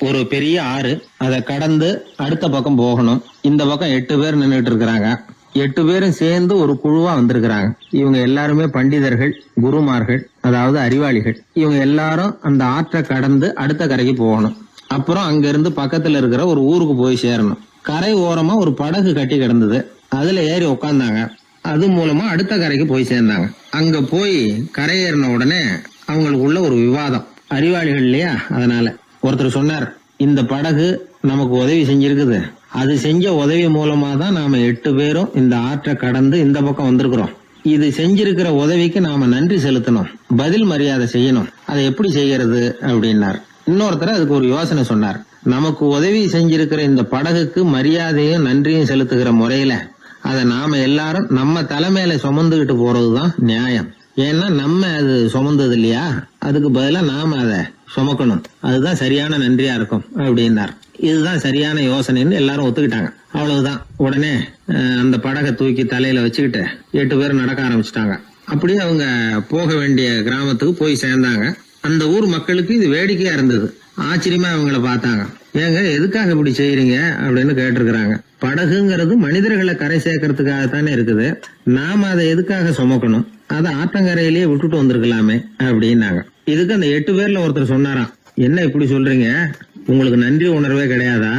ஒரு பெரிய ஆறு, அதை கடந்து அடுத்த பக்கம் போகணும். இந்த பக்கம் 8 பேர் நின்றுட்டு இருக்கிறாங்க. 8 பேரும் சேர்ந்து ஒரு குழுவா வந்திருக்கிறாங்க. இவங்க எல்லாருமே பண்டிதர்கள், குருமார்கள், அதாவது அறிவாளிகள். இவங்க எல்லாரும் அந்த ஆற்றை கடந்து அடுத்த கரைக்கு போகணும். அப்புறம் அங்க இருந்து பக்கத்துல இருக்கிற ஒரு ஊருக்கு போய் சேரணும். கரை ஓரமா ஒரு படகு கட்டி கிடந்தது. அதுல ஏறி உக்காந்தாங்க. அது மூலமா அடுத்த கரைக்கு போய் சேர்ந்தாங்க. அங்க போய் கரையேறின உடனே அவங்களுக்குள்ள ஒரு விவாதம். அறிவாளிகள் இல்லையா, அதனால ஒருத்தர் சொன்னார், இந்த படகு நமக்கு உதவி செஞ்சிருக்குது. அது செஞ்ச உதவி மூலமா தான் நாம 8 பேரும் இந்த ஆற்றை கடந்து இந்த பக்கம் வந்திருக்கிறோம். இது செஞ்சிருக்கிற உதவிக்கு நாம நன்றி செலுத்தணும், பதில் மரியாதை செய்யணும். அதை எப்படி செய்யறது அப்படின்னார். இன்னொருத்தர் அதுக்கு ஒரு யோசனை சொன்னார். நமக்கு உதவி செஞ்சிருக்கிற இந்த படகுக்கு மரியாதையும் நன்றியும் செலுத்துகிற முறையில அதை நாம எல்லாரும் நம்ம தலைமையில சுமந்துகிட்டு போறதுதான் நியாயம். ஏன்னா நம்ம அது சுமந்தது இல்லையா, அதுக்கு பதிலா நாம அதை சுமக்கணும். அதுதான் சரியான நன்றியா இருக்கும் அப்படின்னார். இதுதான் சரியான யோசனைன்னு எல்லாரும் ஒத்துக்கிட்டாங்க. அவ்வளவுதான். உடனே அந்த படகை தூக்கி தலையில வச்சுக்கிட்டு 8 பேர் நடக்க ஆரம்பிச்சிட்டாங்க. அப்படியே அவங்க போக வேண்டிய கிராமத்துக்கு போய் சேர்ந்தாங்க. அந்த ஊர் மக்களுக்கு இது வேடிக்கையா இருந்தது. ஆச்சரியமா அவங்கள பார்த்தாங்க. ஏங்க எதுக்காக இப்படி செய்யறீங்க அப்படின்னு கேட்டிருக்கிறாங்க. படகுங்கிறது மனிதர்களை கரை சேர்க்கறதுக்காகத்தானே இருக்குது. நாம அதை எதுக்காக சுமக்கணும்? அதை ஆத்தங்கரையிலேயே விட்டுட்டு வந்திருக்கலாமே அப்படின்னாங்க. இதுக்கு அந்த 8 பேர்ல ஒருத்தர் சொன்னாராம், என்ன இப்படி சொல்றீங்க? உங்களுக்கு நன்றி உணர்வே கிடையாதா?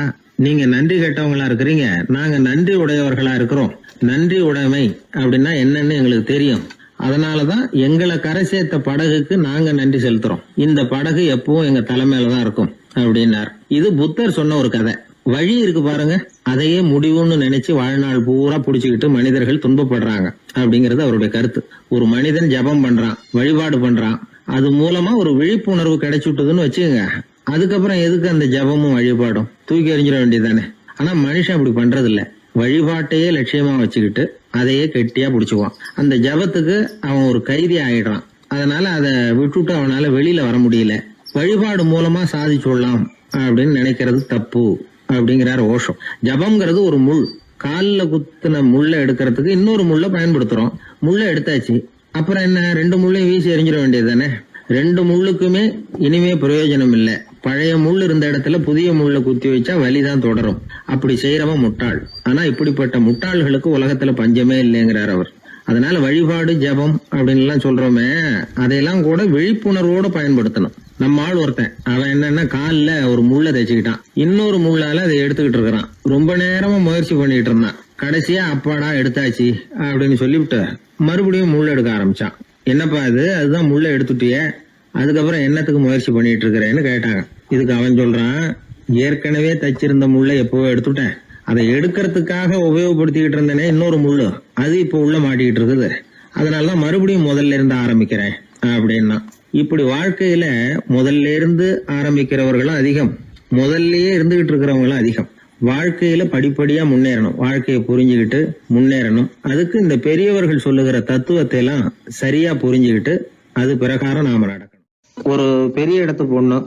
நீங்க நன்றி கேட்டவங்களா இருக்கிறீங்க, நாங்க நன்றி உடையவர்களா இருக்கிறோம். நன்றி உடைமை அப்படின்னா என்னன்னு எங்களுக்கு தெரியும். அதனாலதான் எங்களை கரை சேர்த்த படகுக்கு நாங்க நன்றி செலுத்துறோம். இந்த படகு எப்பவும் எங்க தலைமையிலதான் இருக்கும் அப்படின்னார். இது புத்தர் சொன்ன ஒரு கதை. வழி இருக்கு பாருங்க, அதையே முடிவுன்னு நினைச்சு வாழ்நாள் பூரா புடிச்சுக்கிட்டு மனிதர்கள் துன்பப்படுறாங்க அப்படிங்கறது அவருடைய கருத்து. ஒரு மனிதன் ஜபம் பண்றான், வழிபாடு பண்றான், அது மூலமா ஒரு விழிப்புணர்வு கிடைச்சுட்டுதுன்னு வச்சுக்கோங்க. அதுக்கப்புறம் எதுக்கு அந்த ஜபமும் வழிபாடும்? தூக்கி எறிஞ்சிட வேண்டியதானே. ஆனா மனுஷன் அப்படி பண்றது இல்ல. வழிபாட்டையே லட்சியமா வச்சுக்கிட்டு அதையே கெட்டியா புடிச்சுக்குவான். அந்த ஜபத்துக்கு அவன் ஒரு கைதி ஆயிடுறான். அதனால அதை விட்டுட்டு அவனால வெளியில வர முடியல. வழிபாடு மூலமா சாதிச்சுடலாம் அப்படின்னு நினைக்கிறது தப்பு அப்படிங்கிறார் ஓஷோ. ஜபம்ங்கிறது ஒரு முள். காலில் குத்துன முள்ள எடுக்கிறதுக்கு இன்னொரு முள்ள பயன்படுத்துறோம். முள்ள எடுத்தாச்சு, அப்புறம் என்ன? 2 முள்ளையும் வீசி எறிஞ்சிட வேண்டியது தானே. 2 முள்ளுக்குமே இனிமே பிரயோஜனம் இல்லை. பழைய முள் இருந்த இடத்துல புதிய முள்ள குத்தி வச்சா வலிதான் தொடரும். அப்படி செய்யறவன் முட்டாள். ஆனா இப்படிப்பட்ட முட்டாள்களுக்கு உலகத்துல பஞ்சமே இல்லைங்கிறார் அவர். அதனால வழிபாடு, ஜபம் அப்படின்னு எல்லாம் சொல்றோமே, அதையெல்லாம் கூட விழிப்புணர்வோட பயன்படுத்தணும். நம்ம ஆள் ஒருத்தன், அவன் என்னன்னா காலில் ஒரு முள்ள தைச்சுக்கிட்டான், இன்னொரு முள்ளால அதை எடுத்துக்கிட்டு இருக்கிறான். ரொம்ப நேரமா முயற்சி பண்ணிட்டு இருந்தான். கடைசியா அப்பாடா எடுத்தாச்சு அப்படின்னு சொல்லிவிட்டு மறுபடியும் முள்ள எடுக்க ஆரம்பிச்சான். என்னப்பா இது, அதுதான் முள்ள எடுத்துட்டிய, அதுக்கப்புறம் என்னத்துக்கு முயற்சி பண்ணிட்டு இருக்கிறேன்னு கேட்டாங்க. இதுக்கு அவன் சொல்றான், ஏற்கனவே தச்சிருந்த முள்ளை எப்பவோ எடுத்துட்டேன், அதை எடுக்கிறதுக்காக உபயோகப்படுத்திக்கிட்டு இருந்தேனே இன்னொரு முள்ளு, அது இப்ப உள்ள மாட்டிக்கிட்டு இருக்குது, அதனாலதான் மறுபடியும் முதல்ல இருந்து ஆரம்பிக்கிறேன் அப்படின்னா. இப்படி வாழ்க்கையில முதல்ல இருந்து ஆரம்பிக்கிறவர்களும் அதிகம், முதல்லயே இருந்துகிட்டு இருக்கிறவங்களும் அதிகம். வாழ்க்கையில படிப்படியா முன்னேறணும், வாழ்க்கையை புரிஞ்சுக்கிட்டு முன்னேறணும். அதுக்கு இந்த பெரியவர்கள் சொல்லுகிற தத்துவத்தை எல்லாம் சரியா புரிஞ்சுக்கிட்டு அது பிரகாரம் நாம நடக்கணும். ஒரு பெரிய இடத்து பொண்ணு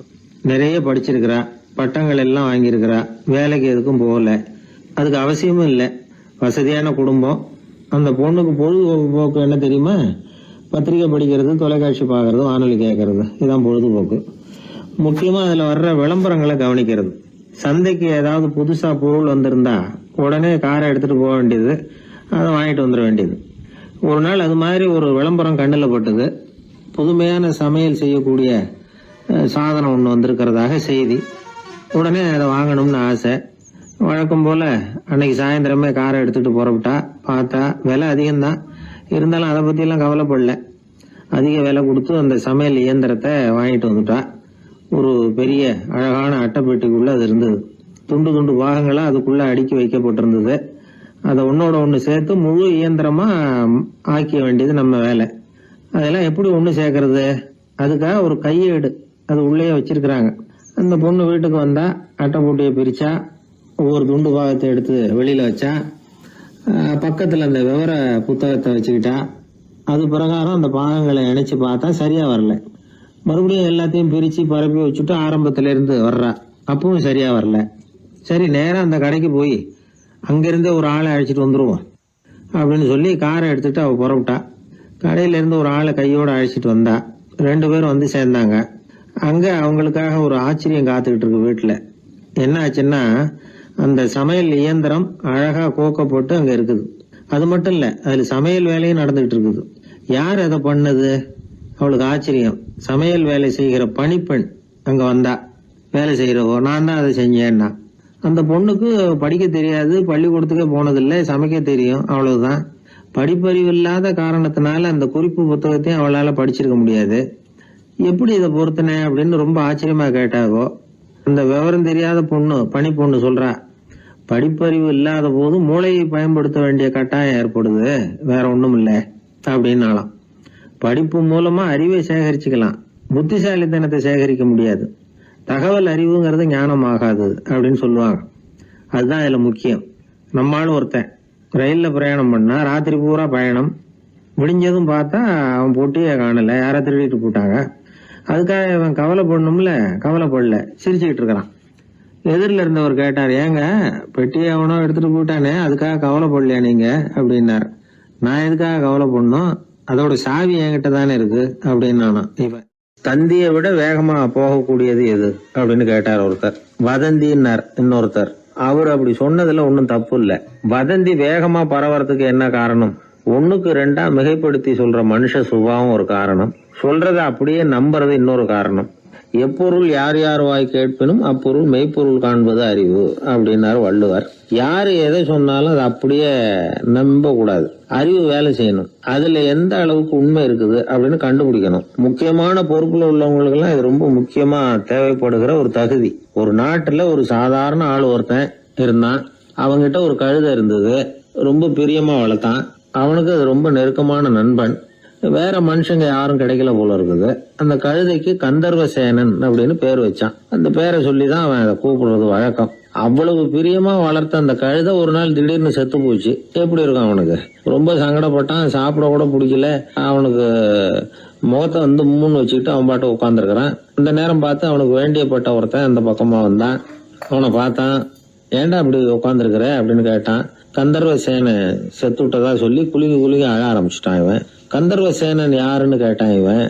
நிறைய படிச்சிருக்கிறா, பட்டங்கள் எல்லாம் வாங்கியிருக்கிறா, வேலைக்கு எதுக்கும் போகல, அதுக்கு அவசியமும் இல்லை, வசதியான குடும்பம். அந்த பொண்ணுக்கு பொழுதுபோக்கு என்ன தெரியுமா? பத்திரிகை படிக்கிறது, தொலைக்காட்சி பார்க்கறது, வானொலி கேட்கறது, இதுதான் பொழுதுபோக்கு. முக்கியமா அதுல வர்ற விளம்பரங்களை கவனிக்கிறது. சந்தைக்கு ஏதாவது புதுசா பொருள் வந்திருந்தா உடனே காரை எடுத்துட்டு போக வேண்டியது, அதை வாங்கிட்டு வந்துட வேண்டியது. ஒரு நாள் அது மாதிரி ஒரு விளம்பரம் கண்ணில் பட்டது. புதுமையான சமையல் செய்யக்கூடிய சாதனம் ஒன்று வந்திருக்கிறதாக செய்தி. உடனே அதை வாங்கணும்னு ஆசை. வழக்கம் போல அன்னைக்கு சாயந்தரமே காரை எடுத்துட்டு புறப்பட்டா. பார்த்தா விலை அதிகம்தான், இருந்தாலும் அதை பற்றியெல்லாம் கவலைப்படல. அதிக விலை கொடுத்து அந்த சமையல் இயந்திரத்தை வாங்கிட்டு வந்துட்டா. ஒரு பெரிய அழகான அட்டைப்பெட்டிக்குள்ள அது இருந்தது. துண்டு துண்டு பாகங்களா அதுக்குள்ள அடுக்கி வைக்கப்பட்டிருந்தது. அதை ஒன்னோட ஒன்று சேர்த்து முழு இயந்திரமா ஆக்கிய வேண்டியது நம்ம வேலை. அதெல்லாம் எப்படி ஒன்று சேர்க்கறது? அதுக்காக ஒரு கையேடு அது உள்ளே வச்சிருக்கிறாங்க. அந்த பொண்ணு வீட்டுக்கு வந்தா அட்டைப்பூட்டியை பிரிச்சா, ஒவ்வொரு துண்டு பாகத்தை எடுத்து வெளியில வச்சா, பக்கத்துல அந்த விவர புத்தகத்தை வச்சுக்கிட்டா. அது பிரகாரம் அந்த பாகங்களை இணைச்சு பார்த்தா சரியா வரல. மறுபடியும் எல்லாத்தையும் பிரிச்சு பரப்பி வச்சுட்டு ஆரம்பத்துல இருந்து வர்றா, அப்பவும் சரியா வரல. சரி, நேரம் அந்த கடைக்கு போய் அங்கிருந்தே ஒரு ஆளை அழைச்சிட்டு வந்துருவோம் அப்படின்னு சொல்லி காரை எடுத்துட்டு அவ புறப்பட்டா. கடையில இருந்து ஒரு ஆளை கையோட அழைச்சிட்டு வந்தா. 2 பேரும் வந்து சேர்ந்தாங்க. அங்க அவங்களுக்காக ஒரு ஆச்சரியம் காத்துக்கிட்டு இருக்கு வீட்டுல. என்ன ஆச்சுன்னா, அந்த சமையல் இயந்திரம் அழகா கோக்கப்பட்டு அங்க இருக்குது. அது மட்டும் இல்ல, அதுல சமையல் வேலையும் நடந்துகிட்டு இருக்குது. யார் அதை பண்ணது? அவளுக்கு ஆச்சரியம். சமையல் வேலை செய்கிற பணிப்பெண் அங்க வந்தா. வேலை செய்யறவோ, நான் தான் அதை செஞ்சேன்னா. அந்த பொண்ணுக்கு படிக்க தெரியாது, பள்ளிக்கூடத்துக்கே போனதில்லை, சமைக்க தெரியும், அவ்வளவுதான். படிப்பறிவு இல்லாத காரணத்தினால அந்த குறிப்பு புத்தகத்தையும் அவளால படிச்சிருக்க முடியாது. எப்படி இதை பொறுத்தன அப்படின்னு ரொம்ப ஆச்சரியமா கேட்டாவோ, அந்த விவரம் தெரியாத பொண்ணு, பணி பொண்ணு சொல்றா, படிப்பறிவு இல்லாத போது மூளையை பயன்படுத்த வேண்டிய கட்டாயம் ஏற்படுது, வேற ஒண்ணும் இல்லை அப்படின்னாலாம். படிப்பு மூலமா அறிவை சேகரிச்சுக்கலாம், புத்திசாலித்தனத்தை சேகரிக்க முடியாது. தகவல் அறிவுங்கிறது ஞானம் ஆகாது அப்படின்னு சொல்லுவாங்க. அதுதான் இதுல முக்கியம். நம்மளும் ஒருத்தன் ரயில்ல பிரயாணம் பண்ணா, ராத்திரி பூரா பயணம், விடிஞ்சதும் பார்த்தா அவன் பொட்டியே காணல, யார திருடிட்டு போட்டாங்க. அதுக்காக அவன் கவலைப்படணும்ல, கவலைப்படல, சிரிச்சுக்கிட்டு இருக்கிறான். எதிரில் இருந்தவர் கேட்டார், ஏங்க பெட்டியை அவனோ எடுத்துட்டு போயிட்டானே, அதுக்காக கவலைப்படலையா நீங்க அப்படின்னாரு. நான் எதுக்காக கவலைப்படணும், அதோட சாவி என்கிட்ட தானே இருக்கு அப்படின்னு நானும். இவன் தந்தியை விட வேகமா போகக்கூடியது எது அப்படின்னு கேட்டார் ஒருத்தர். வதந்தின்னார் இன்னொருத்தர். அவர் அப்படி சொன்னதுல ஒன்னும் தப்பு இல்ல. வதந்தி வேகமா பரவறதுக்கு என்ன காரணம்? 1க்கு 2 மிகைப்படுத்தி சொல்ற மனுஷ சுபாவம் ஒரு காரணம், சொல்றத அப்படியே நம்புறது இன்னொரு காரணம். எப்பொருள் யார் யார் வாய் கேட்பினும் அப்பொருள் மெய்ப்பொருள் காண்பது அறிவு அப்படின்னாரு வள்ளுவர். யாரு எதை சொன்னாலும் அதை அப்படியே நம்ப கூடாது, அறிவு வேலை செய்யணும். அதுல எந்த அளவுக்கு உண்மை இருக்குது அப்படின்னு கண்டுபிடிக்கணும். முக்கியமான பொறுப்புல உள்ளவங்களுக்கு எல்லாம் இது ரொம்ப முக்கியமா தேவைப்படுகிற ஒரு தகுதி. ஒரு நாட்டுல ஒரு சாதாரண ஆள் ஒருத்தன் இருந்தான். அவங்கிட்ட ஒரு கழுதை இருந்தது, ரொம்ப பிரியமா வளர்த்தான். அவனுக்கு அது ரொம்ப நெருக்கமான நண்பன். வேற மனுஷங்க யாரும் கிடைக்கல போல இருக்குது. அந்த கழுதைக்கு கந்தர்வசேனன் அப்படின்னு பேர் வச்சான். அந்த பேரை சொல்லிதான் அவன் அதை கூப்பிடுறது வழக்கம். அவ்வளவு பிரியமா வளர்த்த அந்த கழுதை ஒரு நாள் திடீர்னு செத்து போச்சு. எப்படி இருக்கும் அவனுக்கு? ரொம்ப சங்கடப்பட்டான், சாப்பிட கூட பிடிக்கல. அவனுக்கு முகத்தை மூணு வச்சுக்கிட்டு அவன் பாட்டு உட்காந்துருக்கிறான். அந்த நேரம் பார்த்து அவனுக்கு வேண்டியப்பட்ட ஒருத்தன் அந்த பக்கமா வந்தான். அவனை பார்த்தான். ஏன்டா அப்படி உட்காந்துருக்கிற அப்படின்னு கேட்டான். கந்தர்வசேனன் செத்து விட்டதா சொல்லி குலுங்கி அழ ஆரம்பிச்சுட்டான் இவன். கந்தர்வசேனன் யாருன்னு கேட்டான் இவன்.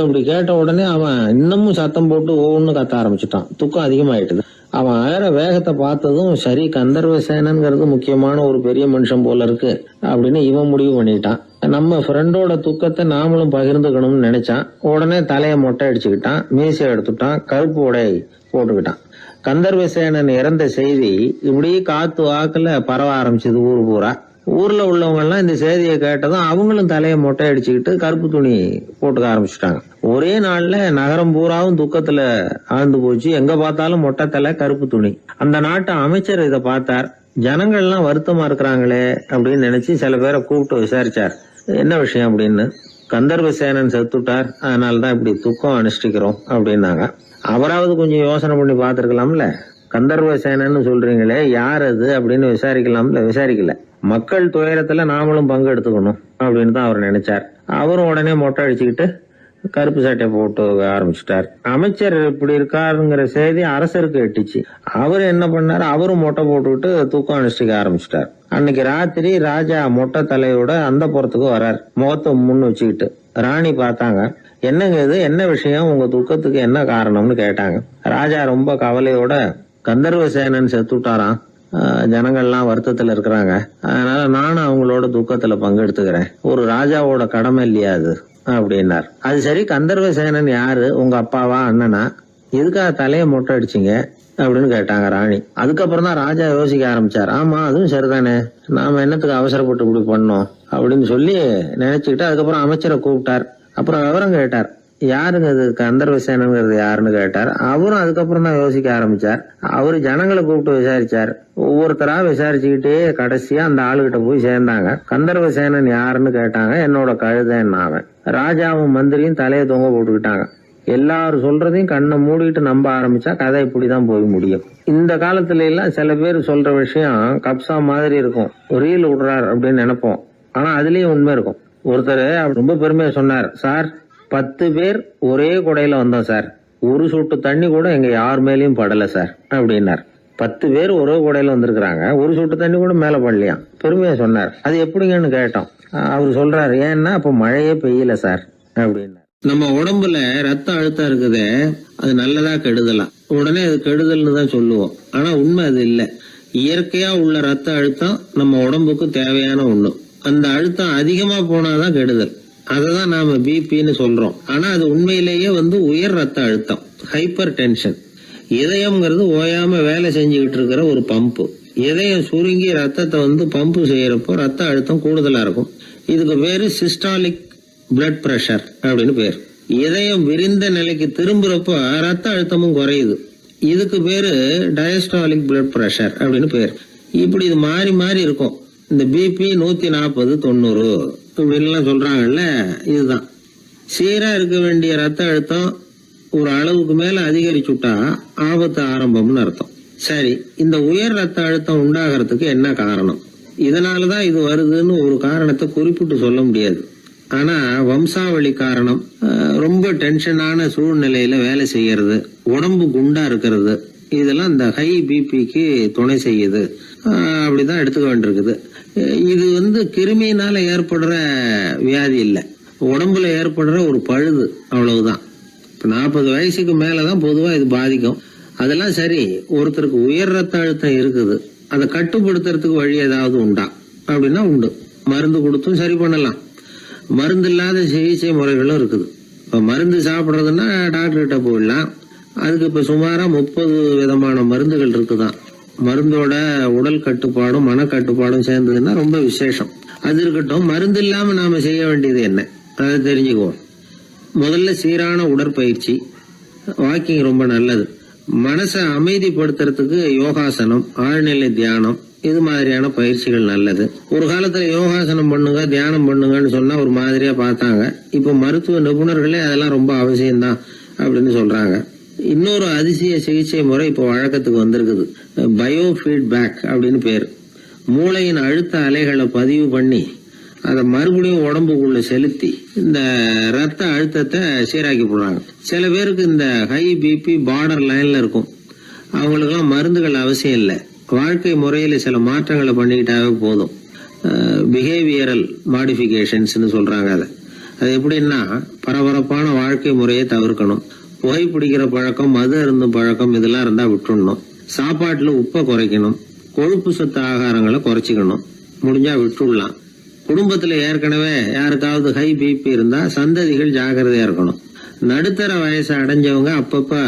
அப்படி கேட்ட உடனே அவன் இன்னமும் சத்தம் போட்டு ஒவ்வொன்னு கத்த ஆரம்பிச்சுட்டான். துக்கம் அதிகமாயிட்டுது. அவன் அழற வேகத்தை பார்த்ததும், சரி கந்தர்வசேனன்ங்கிறது முக்கியமான ஒரு பெரிய மனுஷன் போல இருக்கு அப்படின்னு இவன் முடிவு பண்ணிட்டான். நம்ம ஃப்ரெண்டோட துக்கத்தை நாமளும் பகிர்ந்துக்கணும்னு நினைச்சான். உடனே தலையை மொட்டை அடிச்சுக்கிட்டான், மீசை எடுத்துட்டான், கருப்பு உடை போட்டுக்கிட்டான். கந்தர்வசேனன் இறந்த செய்தி இப்படி காத்து வாக்குல பரவ ஆரம்பிச்சது ஊர் பூரா. ஊர்ல உள்ளவங்க எல்லாம் இந்த செய்தியை கேட்டதும் அவங்களும் தலையை மொட்டை அடிச்சுக்கிட்டு கருப்பு துணி போட்டுக்க ஆரம்பிச்சுட்டாங்க. ஒரே நாள்ல நகரம் பூராவும் துக்கத்துல ஆழ்ந்து போச்சு. எங்க பார்த்தாலும் மொட்டை தலை, கருப்பு துணி. அந்த நாட்டு அமைச்சர் இதை பார்த்தார். ஜனங்கள் எல்லாம் வருத்தமா இருக்கிறாங்களே அப்படின்னு நினைச்சு சில பேரை கூப்பிட்டு விசாரிச்சார். என்ன விஷயம் அப்படின்னு. கந்தர்வசேனன் செத்துட்டார், அதனாலதான் இப்படி துக்கம் அனுஷ்டிக்கிறோம் அப்படின்னாங்க. அவராவது கொஞ்சம் யோசனை பண்ணி பார்த்திருக்கலாம்ல. கந்தர்வசேனன்னு சொல்றீங்களே, யார் அது அப்படின்னு விசாரிக்கலாம்ல. விசாரிக்கல. மக்கள் துயரத்துல நாமளும் பங்கு எடுத்துக்கணும் அப்படின்னு தான் அவர் நினைச்சார். அவரும் உடனே மொட்டை அடிச்சுக்கிட்டு கருப்பு சட்டை போட்டு ஆரம்பிச்சுட்டார். அமைச்சர் இப்படி இருக்காருங்கிற செய்தி அரசருக்கு எட்டுச்சு. அவர் என்ன பண்ணாரு, அவரும் மொட்டை போட்டுக்கிட்டு தூக்கம் அனுஷ்டிக்க ஆரம்பிச்சுட்டார். அன்னைக்கு ராத்திரி ராஜா மொட்டை தலையோட அந்த புறத்துக்கு வர்றார், முகத்தை முன்னு வச்சுக்கிட்டு. ராணி பார்த்தாங்க. என்னங்க இது, என்ன விஷயம், உங்க துக்கத்துக்கு என்ன காரணம்னு கேட்டாங்க. ராஜா ரொம்ப கவலையோட, கந்தர்வசேனன் செத்துட்டாராம், ஜனங்கள்லாம் வருத்தத்துல இருக்கிறாங்க, அதனால நானும் அவங்களோட துக்கத்துல பங்கெடுத்துக்கிறேன், ஒரு ராஜாவோட கடமை இல்லையா அது அப்படின்னார். அது சரி, கந்தர்வசேனன் யாரு, உங்க அப்பாவா அண்ணனா, எதுக்காக தலையை மொட்டை அடிச்சிங்க அப்படின்னு கேட்டாங்க ராணி. அதுக்கப்புறம் தான் ராஜா யோசிக்க ஆரம்பிச்சார். ஆமா, அதுவும் சரிதானே, நாம என்னத்துக்கு அவசரப்பட்டு இப்படி பண்ணோம் அப்படின்னு சொல்லி நினைச்சுக்கிட்டு அதுக்கப்புறம் அமைச்சரை கூப்பிட்டார். அப்புறம் விவரம் கேட்டார். யாருங்க இது கந்தர்வசேனங்கிறது யாருன்னு கேட்டார். அவரும் அதுக்கப்புறம் தான் யோசிக்க ஆரம்பிச்சார். அவரு ஜனங்களை கூப்பிட்டு விசாரிச்சார். ஒவ்வொருத்தரா விசாரிச்சுக்கிட்டே கடைசியா அந்த ஆளுகிட்ட போய் சேர்ந்தாங்க. கந்தர்வசேனன் யாருன்னு கேட்டாங்க. என்னோட கழுதைன்னாவன். ராஜாவும் மந்திரியும் தலையை தொங்க போட்டுக்கிட்டாங்க. எல்லாரும் சொல்றதையும் கண்ணை மூடிட்டு நம்ப ஆரம்பிச்சா கதை இப்படிதான் போய் முடியும். இந்த காலத்துல எல்லாம் சில பேர் சொல்ற விஷயம் கப்சா மாதிரி இருக்கும், ரீல் விடுறார் அப்படின்னு நினைப்போம். ஆனா அதுலயும் உண்மை இருக்கும். ஒருத்தர் ரொம்ப பெருமையா சொன்னார், சார் 10 பேர் ஒரே குடையில வந்தோம் சார், ஒரு சொட்டு தண்ணி கூட எங்க யார் மேலயும் படல சார் அப்படின்னார். 10 பேர் ஒரே குடையில வந்திருக்கிறாங்க, ஒரு சொட்டு தண்ணி கூட மேல படலையாம். பெருமையா சொன்னார். அது எப்படிங்கன்னு கேட்டோம். அவர் சொல்றாரு, ஏன்னா அப்ப மழையே பெய்யல சார் அப்படின்னார். நம்ம உடம்புல ரத்த அழுத்தம் இருக்குதே, அது நல்லதா கெடுதலா? உடனே அது கெடுதல்னு தான் சொல்லுவோம். ஆனா உண்மை அது இல்லை. இயற்கையா உள்ள ரத்த அழுத்தம் நம்ம உடம்புக்கு தேவையான ஒண்ணு. அந்த அழுத்தம் அதிகமா போனாதான் கெடுதல். அததான் நாம பிபின்னு சொல்றோம். ஆனா அது உண்மையிலேயே உயர் ரத்த அழுத்தம், ஹைப்பர் டென்ஷன். இதயம்ங்கிறது ஓயாம வேலை செஞ்சுக்கிட்டு இருக்கிற ஒரு பம்பு. இதயம் சுருங்கி ரத்தத்தை பம்பு செய்யறப்போ ரத்த அழுத்தம் கூடுதலா இருக்கும். இதுக்கு பேரு சிஸ்டாலிக் பிளட் பிரஷர் அப்படின்னு பேர். இதயம் விரிந்த நிலைக்கு திரும்புறப்போ ரத்த அழுத்தமும் குறையுது. இதுக்கு பேரு டயஸ்டாலிக் பிளட் பிரஷர் அப்படின்னு பேர். இப்படி இது மாறி மாறி இருக்கும். இந்த பிபி 140 90 இப்படின்லாம் சொல்றாங்கல்ல, இதுதான். சீரா இருக்க வேண்டிய ரத்த அழுத்தம் ஒரு அளவுக்கு மேல அதிகரிச்சுட்டா ஆபத்து ஆரம்பம்னு அர்த்தம். சரி, இந்த உயர் ரத்த அழுத்தம் உண்டாகிறதுக்கு என்ன காரணம்? இதனாலதான் இது வருதுன்னு ஒரு காரணத்தை குறிப்பிட்டு சொல்ல முடியாது. ஆனா வம்சாவளி காரணம், ரொம்ப டென்ஷனான சூழ்நிலையில வேலை செய்யறது, உடம்பு குண்டா இருக்கிறது, இதெல்லாம் இந்த ஹை பிபிக்கு துணை செய்யுது. அப்படிதான் எடுத்துக்க வேண்டியிருக்குது. இது கிருமியினால ஏற்படுற வியாதி இல்லை, உடம்புல ஏற்படுற ஒரு பழுது, அவ்வளவுதான். 40 வயசுக்கு மேலதான் பொதுவா இது பாதிக்கும். அதெல்லாம் சரி, ஒருத்தருக்கு உயர் ரத்த அழுத்தம் இருக்குது, அதை கட்டுப்படுத்துறதுக்கு வழி ஏதாவது உண்டா அப்படின்னா உண்டு. மருந்து கொடுத்தும் சரி பண்ணலாம். மருந்து இல்லாத சிகிச்சை முறைகளும் இருக்குது. இப்ப மருந்து சாப்பிடுறதுன்னா டாக்டர் கிட்ட போயிடலாம். அதுக்கு இப்ப சுமாரா 30 விதமான மருந்துகள் இருக்குதான். மருந்தோட உடல் கட்டுப்பாடும் மனக்கட்டுப்பாடும் சேர்ந்ததுன்னா ரொம்ப விசேஷம். அது இருக்கட்டும், மருந்து இல்லாம நாம செய்ய வேண்டியது என்ன, அதை தெரிஞ்சுக்குவோம். முதல்ல சீரான உடற்பயிற்சி, வாக்கிங் ரொம்ப நல்லது. மனசை அமைதிப்படுத்துறதுக்கு யோகாசனம், ஆழ்நிலை தியானம், இது மாதிரியான பயிற்சிகள் நல்லது. ஒரு காலத்துல யோகாசனம் பண்ணுங்க, தியானம் பண்ணுங்கன்னு சொன்னா ஒரு மாதிரியா பார்த்தாங்க. இப்ப மருத்துவ நிபுணர்களே அதெல்லாம் ரொம்ப அவசியம்தான் அப்படின்னு சொல்றாங்க. இன்னொரு அதிசய சிகிச்சை முறை இப்போ வழக்கத்துக்கு வந்திருக்குது. பயோ ஃபீட்பேக் அப்படின்னு பேர். மூளையின் அழுத்த அலைகளை பதிவு பண்ணி அதை மறுபடியும் உடம்புக்குள்ள செலுத்தி இந்த ரத்த அழுத்தத்தை சீராக்கி போடுறாங்க. சில பேருக்கு இந்த ஹை பிபி பார்டர் லைன்ல இருக்கும். அவங்களுக்கெல்லாம் மருந்துகள் அவசியம் இல்லை. வாழ்க்கை முறையில சில மாற்றங்களை பண்ணிக்கிட்டாவே போதும். பிஹேவியரல் மாடிஃபிகேஷன்ஸ் சொல்றாங்க. அது எப்படின்னா, பரபரப்பான வாழ்க்கை முறையை தவிர்க்கணும். புகைப்பிடிக்கிற பழக்கம், மது அருந்தும் பழக்கம், இதெல்லாம் இருந்தா விட்டுடணும். சாப்பாட்டுல உப்பை குறைக்கணும். கொழுப்பு சத்து ஆகாரங்களை குறைச்சிக்கணும். முடிஞ்சா விட்டுடலாம். குடும்பத்துல ஏற்கனவே யாருக்காவது ஹை பிபி இருந்தா சந்ததிகள் ஜாக்கிரதையா இருக்கணும். நடுத்தர வயசு அடைஞ்சவங்க அப்பப்ப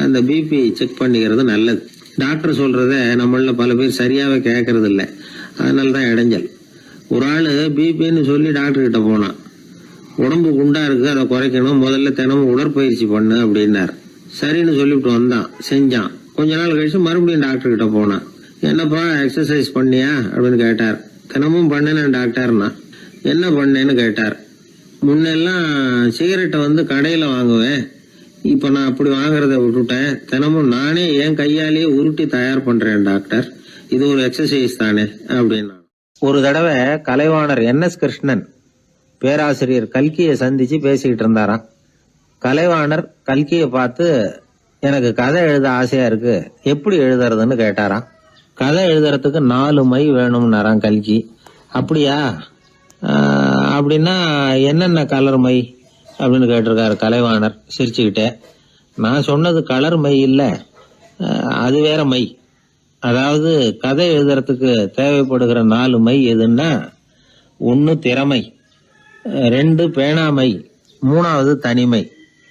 அந்த பிபி செக் பண்ணிக்கிறது நல்லது. டாக்டர் சொல்றத நம்மள பல பேர் சரியாவே கேட்கறது இல்லை. அதனாலதான் இடைஞ்சல். ஒரு ஆளு பிபின்னு சொல்லி டாக்டர் கிட்ட போனான். உடம்பு குண்டா இருக்கு, அதை குறைக்கணும், முதல்ல தினமும் உடற்பயிற்சி பண்ணு அப்படின்னாரு. சரின்னு சொல்லிவிட்டு வந்தான், செஞ்சான். கொஞ்ச நாள் கழிச்சு மறுபடியும் டாக்டர் கிட்ட போனான். என்னப்பா எக்ஸசைஸ் பண்ணியா அப்படின்னு கேட்டார். தினமும் பண்ணேன் டாக்டர்னா. என்ன பண்ணேன்னு கேட்டார். முன்னெல்லாம் சிகரெட்டை கடையில வாங்குவேன், இப்ப நான் அப்படி வாங்குறத விட்டுட்டேன். தினமும் நானே என் கையாலேயே உருட்டி தயார் பண்றேன் டாக்டர். இது ஒரு எக்ஸசைஸ் தானே அப்படின்னா. ஒரு தடவை கலைவாணர் NS கிருஷ்ணன் பேராசிரியர் கல்கியை சந்திச்சு பேசிக்கிட்டு இருந்தாராம். கலைவாணர் கல்கியை பார்த்து, எனக்கு கதை எழுத ஆசையா இருக்கு, எப்படி எழுதுறதுன்னு கேட்டாராம். கதை எழுதுறதுக்கு 4 மை வேணும்னாராம் கல்கி. அப்படியா, அப்படின்னா என்னென்ன கலர் மை அப்படின்னு கேட்டிருக்காரு கலைவாணர் சிரிச்சுக்கிட்டே. நான் சொன்னது கலர் மை இல்ல, அது வேற மை. அதாவது கதை எழுதுறதுக்கு தேவைப்படுகிற 4 மை எதுன்னா, 1 திறமை, 2 பேணாமை, 3வது தனிமை,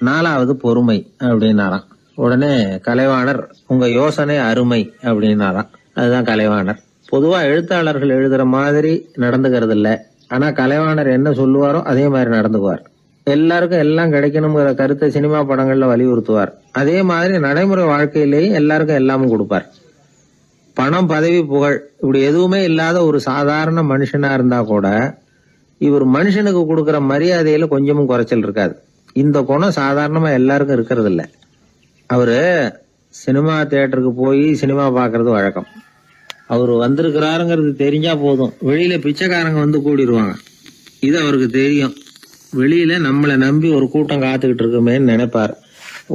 4வது பொறுமை அப்படின்னாராம். உடனே கலைவாணர், உங்க யோசனை அருமை அப்படின்னாராம். அதுதான் கலைவாணர். பொதுவா எழுத்தாளர்கள் எழுதுற மாதிரி நடந்துக்கிறது இல்ல. ஆனா கலைவாணர் என்ன சொல்லுவாரோ அதே மாதிரி நடந்துக்குவார். எல்லாருக்கும் எல்லாம் கிடைக்கணுங்கிற கருத்தை சினிமா படங்கள்ல வலியுறுத்துவார். அதே மாதிரி நடைமுறை வாழ்க்கையிலேயும் எல்லாருக்கும் எல்லாமும் கொடுப்பார். பணம், பதவி, புகழ் இப்படி எதுவுமே இல்லாத ஒரு சாதாரண மனுஷனா இருந்தா கூட இவர் மனுஷனுக்கு கொடுக்கற மரியாதையில கொஞ்சமும் குறைச்சல் இருக்காது. இந்த குணம் சாதாரணமா எல்லாருக்கும் இருக்கிறது இல்ல. அவரு சினிமா தியேட்டருக்கு போய் சினிமா பாக்குறது வழக்கம். அவரு வந்திருக்கிறாருங்கிறது தெரிஞ்சா போதும், வெளியில பிச்சைக்காரங்க கூடிடுவாங்க. இது அவருக்கு தெரியும். வெளியில நம்மளை நம்பி ஒரு கூட்டம் காத்துக்கிட்டு இருக்குமேன்னு நினைப்பார்.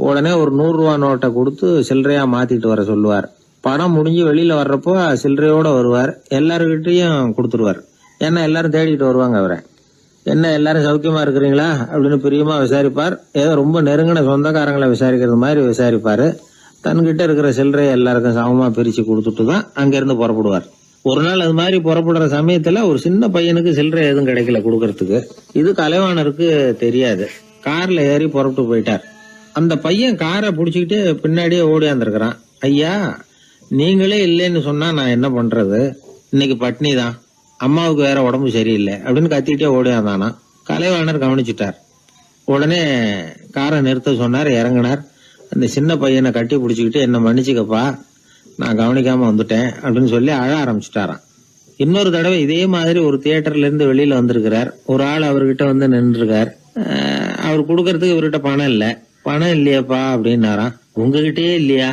உடனே ஒரு 100 ரூபா நோட்டை கொடுத்து சில்லறையா மாத்திட்டு வர சொல்லுவார். படம் முடிஞ்சு வெளியில வர்றப்போ சில்லறையோட வருவார். எல்லாருக்கிட்டையும் கொடுத்துருவார். ஏன்னா எல்லாரும் தேடிட்டு வருவாங்க அவரை. என்ன எல்லாரும் சௌக்கியமா இருக்கிறீங்களா அப்படின்னு பிரியமா விசாரிப்பார். ஏதோ ரொம்ப நெருங்கின சொந்தக்காரங்களை விசாரிக்கிறது மாதிரி விசாரிப்பாரு. தன்கிட்ட இருக்கிற சில்லறையை எல்லாருக்கும் சமமா பிரிச்சு கொடுத்துட்டு தான் அங்கிருந்து புறப்படுவார். ஒரு நாள் அது மாதிரி புறப்படுற சமயத்துல ஒரு சின்ன பையனுக்கு சில்லறை எதுவும் கிடைக்கல கொடுக்கறதுக்கு. இது கலைவாணருக்கு தெரியாது. கார்ல ஏறி புறப்பட்டு போயிட்டார். அந்த பையன் காரை புடிச்சுக்கிட்டு பின்னாடியே ஓடியாந்துருக்கிறான். ஐயா, நீங்களே இல்லைன்னு சொன்னா நான் என்ன பண்றது? இன்னைக்கு பட்னி தான், அம்மாவுக்கு வேற உடம்பு சரியில்லை அப்படின்னு கத்திக்கிட்டே ஓடியாந்தானா. கலைவாணர் கவனிச்சுட்டார். உடனே காரை நிறுத்த சொன்னார். இறங்கினார். அந்த சின்ன பையனை கட்டி பிடிச்சிக்கிட்டு என்ன மன்னிச்சுக்கப்பா, நான் கவனிக்காம வந்துட்டேன் அப்படின்னு சொல்லி அழ ஆரம்பிச்சுட்டாராம். இன்னொரு தடவை இதே மாதிரி ஒரு தியேட்டர்ல இருந்து வெளியில வந்திருக்கிறார். ஒரு ஆள் அவர்கிட்ட வந்து நின்றுருக்கார். அவர் கொடுக்கறதுக்கு இவர்கிட்ட பணம் இல்ல. பணம் இல்லையாப்பா அப்படின்னாராம். உங்ககிட்டயே இல்லையா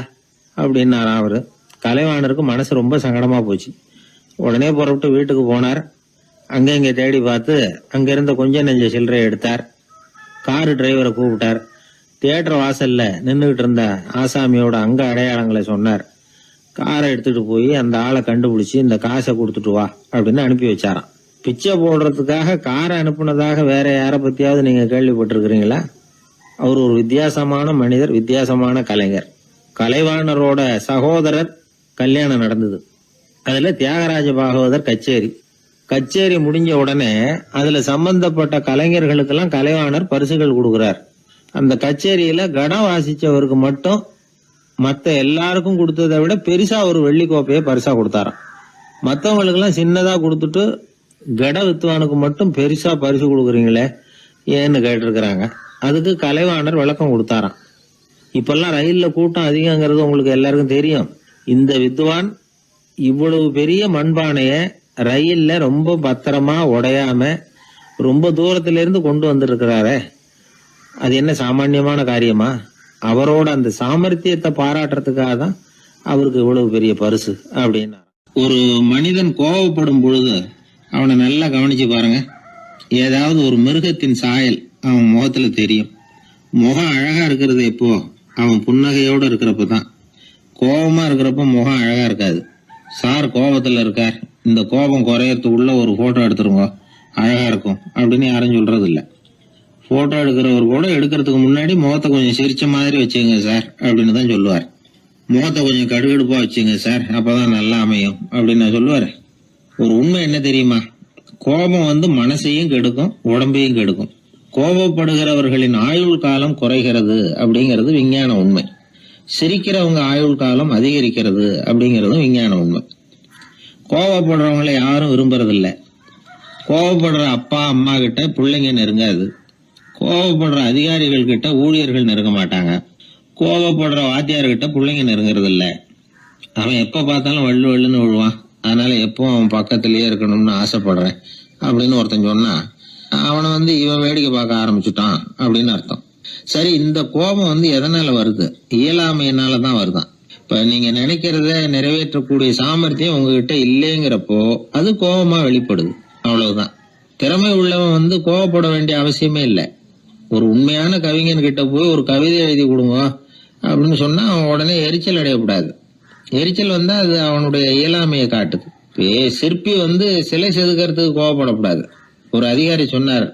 அப்படின்னாராம் அவரு. கலைவாணருக்கு மனசு ரொம்ப சங்கடமா போச்சு. உடனே புறப்பட்டு வீட்டுக்கு போனார். அங்க இங்க தேடி பார்த்து அங்க இருந்த கொஞ்சம் நெஞ்ச சில்லறை எடுத்தார். காரு டிரைவரை கூப்பிட்டார். தியேட்டர் வாசல்ல நின்றுகிட்டு இருந்த ஆசாமியோட அங்க அடையாளங்களை சொன்னார். காரை எடுத்துட்டு போய் அந்த ஆளை கண்டுபிடிச்சு இந்த காசை கொடுத்துட்டு வா அப்படின்னு அனுப்பி வச்சாராம். பிச்சை போடுறதுக்காக காரை அனுப்புனதாக வேற யாரை பத்தியாவது நீங்க கேள்விப்பட்டிருக்கிறீங்களா? அவர் ஒரு வித்தியாசமான மனிதர், வித்தியாசமான கலைஞர். கலைவாணரோட சகோதரர் கல்யாணம் நடந்தது. அதுல தியாகராஜ பாகவதர் கச்சேரி முடிஞ்ச உடனே அதுல சம்பந்தப்பட்ட கலைஞர்களுக்கெல்லாம் கலைவாணர் பரிசுகள் கொடுக்கிறார். அந்த கச்சேரியில கடம் வாசிச்சவருக்கு மட்டும் மத்த எல்லாருக்கும் கொடுத்ததை விட பெருசா ஒரு வெள்ளி கோப்பையை பரிசா கொடுத்தாராம். மத்தவங்களுக்கு எல்லாம் சின்னதா கொடுத்துட்டு கட வித்துவானுக்கு மட்டும் பெருசா பரிசு கொடுக்குறீங்களே ஏன்னு கேட்டிருக்கிறாங்க. அதுக்கு கலைவாணர் விளக்கம் கொடுத்தாராம். இப்பெல்லாம் ரயில்ல கூட்டம் அதிகங்கிறது உங்களுக்கு எல்லாருக்கும் தெரியும். இந்த வித்வான் இவ்வளவு பெரிய மண்பானைய ரயில்ல ரொம்ப பத்திரமா உடையாம ரொம்ப தூரத்துல இருந்து கொண்டு வந்திருக்கிறாரே, அது என்ன சாமான்யமான காரியமா? அவரோட அந்த சாமர்த்தியத்தை பாராட்டுறதுக்காக தான் அவருக்கு இவ்வளவு பெரிய பரிசு அப்படின்னா. ஒரு மனிதன் கோபப்படும் பொழுது அவனை நல்லா கவனிச்சு பாருங்க. ஏதாவது ஒரு மிருகத்தின் சாயல் அவன் முகத்துல தெரியும். முகம் அழகா இருக்கிறது எப்போ? அவன் புன்னகையோட இருக்கிறப்பதான். கோபமா இருக்கிறப்ப முகம் அழகா இருக்காது. சார் கோபத்துல இருக்கார், இந்த கோபம் குறையறதுக்குள்ள ஒரு போட்டோ எடுத்துருங்க, அழகா இருக்கும் அப்படின்னு யாரும் சொல்றது இல்ல. போட்டோ எடுக்கிறவர் கூட எடுக்கிறதுக்கு முன்னாடி முகத்தை கொஞ்சம் சிரிச்ச மாதிரி வச்சுங்க சார் அப்படின்னு தான் சொல்லுவார். முகத்தை கொஞ்சம் கடுகடுப்பா வச்சுங்க சார், அப்பதான் நல்லா அமையும் அப்படின்னு நான் சொல்லுவாரு. ஒரு உண்மை என்ன தெரியுமா? கோபம் மனசையும் கெடுக்கும், உடம்பையும் கெடுக்கும். கோபப்படுகிறவர்களின் ஆயுள் காலம் குறைகிறது அப்படிங்கிறது விஞ்ஞான உண்மை. சிரிக்கிறவங்க ஆயுள் காலம் அதிகரிக்கிறது அப்படிங்கறதும் விஞ்ஞான உண்மை. கோபப்படுறவங்களை யாரும் விரும்புறதில்ல. கோபப்படுற அப்பா அம்மா கிட்ட பிள்ளைங்க நெருங்காது. கோபப்படுற அதிகாரிகள் கிட்ட ஊழியர்கள் நெருங்க மாட்டாங்க. கோபப்படுற வாத்தியார்கிட்ட பிள்ளைங்க நெருங்குறது இல்ல. அவன் எப்ப பார்த்தாலும் வள்ளு வள்ளுன்னு விழுவான். அதனால எப்போ அவன் பக்கத்திலேயே இருக்கணும்னு ஆசைப்படுறேன் அப்படின்னு ஒருத்தன் சொன்னா அவனை இவன் வேடிக்கை பார்க்க ஆரம்பிச்சுட்டான் அப்படின்னு அர்த்தம். சரி, இந்த கோபம் எதனால வருது? இயலாமையினாலதான் வருதான். இப்ப நீங்க நினைக்கிறத நிறைவேற்றக்கூடிய சாமர்த்தியம் உங்ககிட்ட இல்லைங்கிறப்போ அது கோபமா வெளிப்படுது, அவ்வளவுதான். திறமை உள்ளவன் கோபப்பட வேண்டிய அவசியமே இல்லை. ஒரு உண்மையான கவிஞன் கிட்ட போய் ஒரு கவிதை எழுதி கொடுங்க அப்படின்னு சொன்னா அவன் உடனே எரிச்சல் அடையக்கூடாது. எரிச்சல் வந்தா அது அவனுடைய இயலாமையை காட்டுது. சிற்பி சிலை செதுக்கிறதுக்கு கோபப்படக்கூடாது. ஒரு அதிகாரி சொன்னார்,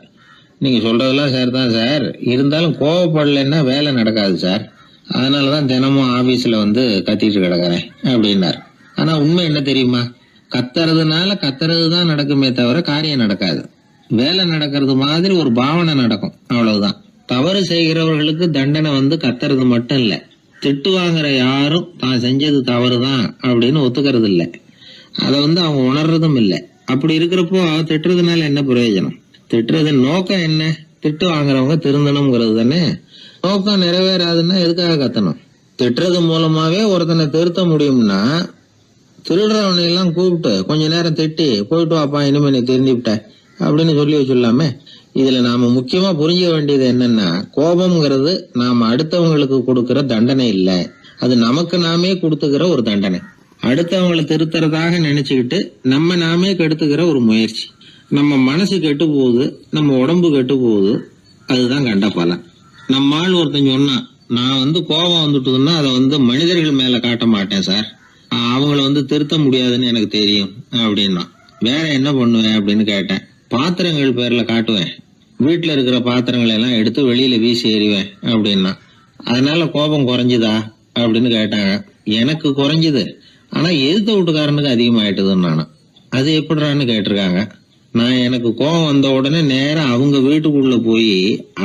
நீங்க சொல்றதெல்லாம் சார் தான் சார், இருந்தாலும் கோவப்படலைன்னா வேலை நடக்காது சார், அதனாலதான் தினமும் ஆபீஸ்ல கத்திட்டு கிடக்குறேன் அப்படின்னார். ஆனா உண்மை என்ன தெரியுமா? கத்துறதுதான் நடக்குமே தவிர காரியம் நடக்காது. வேலை நடக்கிறது மாதிரி ஒரு பாவனை நடக்கும், அவ்வளவுதான். தவறு செய்கிறவர்களுக்கு தண்டனை கத்துறது மட்டும் இல்ல, திட்டு வாங்குற யாரும் தான் செஞ்சது தவறுதான் அப்படின்னு ஒத்துக்கிறது இல்ல. அத அவங்க உணர்றதும் இல்ல. அப்படி இருக்கிறப்போ திட்டுறதுனால என்ன பிரயோஜனம்? திட்டுறதன் நோக்கம் என்ன? திட்டு வாங்குறவங்க திருந்தணும்ங்கிறது தானே. நோக்கம் நிறைவேறாதுன்னா எதுக்காக கத்தணும்? திட்டுறது மூலமாவே ஒருத்தனை திருத்த முடியும்னா திருடுறவனை எல்லாம் கூப்பிட்டு கொஞ்ச நேரம் திட்டி போயிட்டு வாப்பா, இனிமே நீ திருந்திவிட்ட அப்படின்னு சொல்லி வச்சுடலாமே. இதுல நாம முக்கியமா புரிஞ்சுக்க வேண்டியது என்னன்னா, கோபம்ங்கிறது நாம அடுத்தவங்களுக்கு கொடுக்கிற தண்டனை இல்ல, அது நமக்கு நாமே கொடுத்துக்கிற ஒரு தண்டனை. அடுத்தவங்களை திருத்துறதாக நினைச்சுக்கிட்டு நம்ம நாமே கெடுத்துக்கிற ஒரு முயற்சி. நம்ம மனசு கெட்டு போகுது, நம்ம உடம்பு கெட்டு போகுது, அதுதான் கண்ட பலன். நம்ம ஆள் ஒருத்தன் சொன்னான், நான் கோபம் வந்துட்டுதுன்னா அதை மனிதர்கள் மேல காட்ட மாட்டேன் சார், அவங்கள திருத்த முடியாதுன்னு எனக்கு தெரியும் அப்படின்னா. வேற என்ன பண்ணுவேன் அப்படின்னு கேட்டேன். பாத்திரங்கள் பேர்ல காட்டுவேன், வீட்டுல இருக்கிற பாத்திரங்களை எல்லாம் எடுத்து வெளியில வீசி எறிவேன் அப்படின்னா. அதனால கோபம் குறைஞ்சுதா அப்படின்னு கேட்டாங்க. எனக்கு குறைஞ்சுது, ஆனா எதிர்த்த வீட்டுக்காரனுக்கு அதிகமாயிட்டுதுன்னு நானும். அது எப்படிறான்னு கேட்டிருக்காங்க. நான் எனக்கு கோபம் வந்த உடனே நேரம் அவங்க வீட்டுக்குள்ள போய்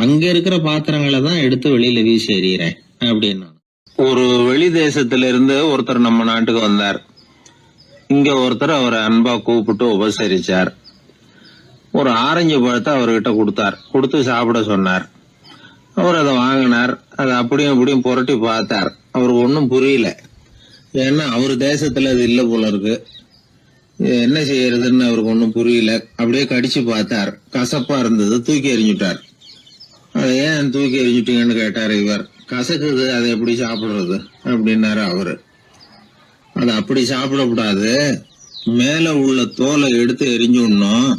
அங்க இருக்கிற பாத்திரங்களை தான் எடுத்து வெளியில வீசி எறிகிறேன் அப்படின்னா. ஒரு வெளி தேசத்துல இருந்து ஒருத்தர் நம்ம நாட்டுக்கு வந்தார். இங்க ஒருத்தர் அவரை அன்பா கூப்பிட்டு உபசரிச்சார். ஒரு ஆரஞ்சு பழத்தை அவர்கிட்ட கொடுத்து சாப்பிட சொன்னார். அவர் அதை வாங்கினார். அதை அப்படியும் இப்படியும் புரட்டி பார்த்தார். அவருக்கு ஒன்னும் புரியல. ஏன்னா அவர் தேசத்துல அது இல்ல போல இருக்கு. என்ன செய்யறதுன்னு அவருக்கு ஒன்னும் புரியல. அப்படியே கடிச்சு பார்த்தார். கசப்பா இருந்தது. தூக்கி எறிஞ்சுட்டார். அதை ஏன் தூக்கி எறிஞ்சுட்டீங்கன்னு கேட்டார் இவர். கசக்குது, அதை எப்படி சாப்பிடுறது அப்படின்னாரு அவரு. அது அப்படி சாப்பிடக்கூடாது, மேல உள்ள தோலை எடுத்து எரிஞ்சுடணும்,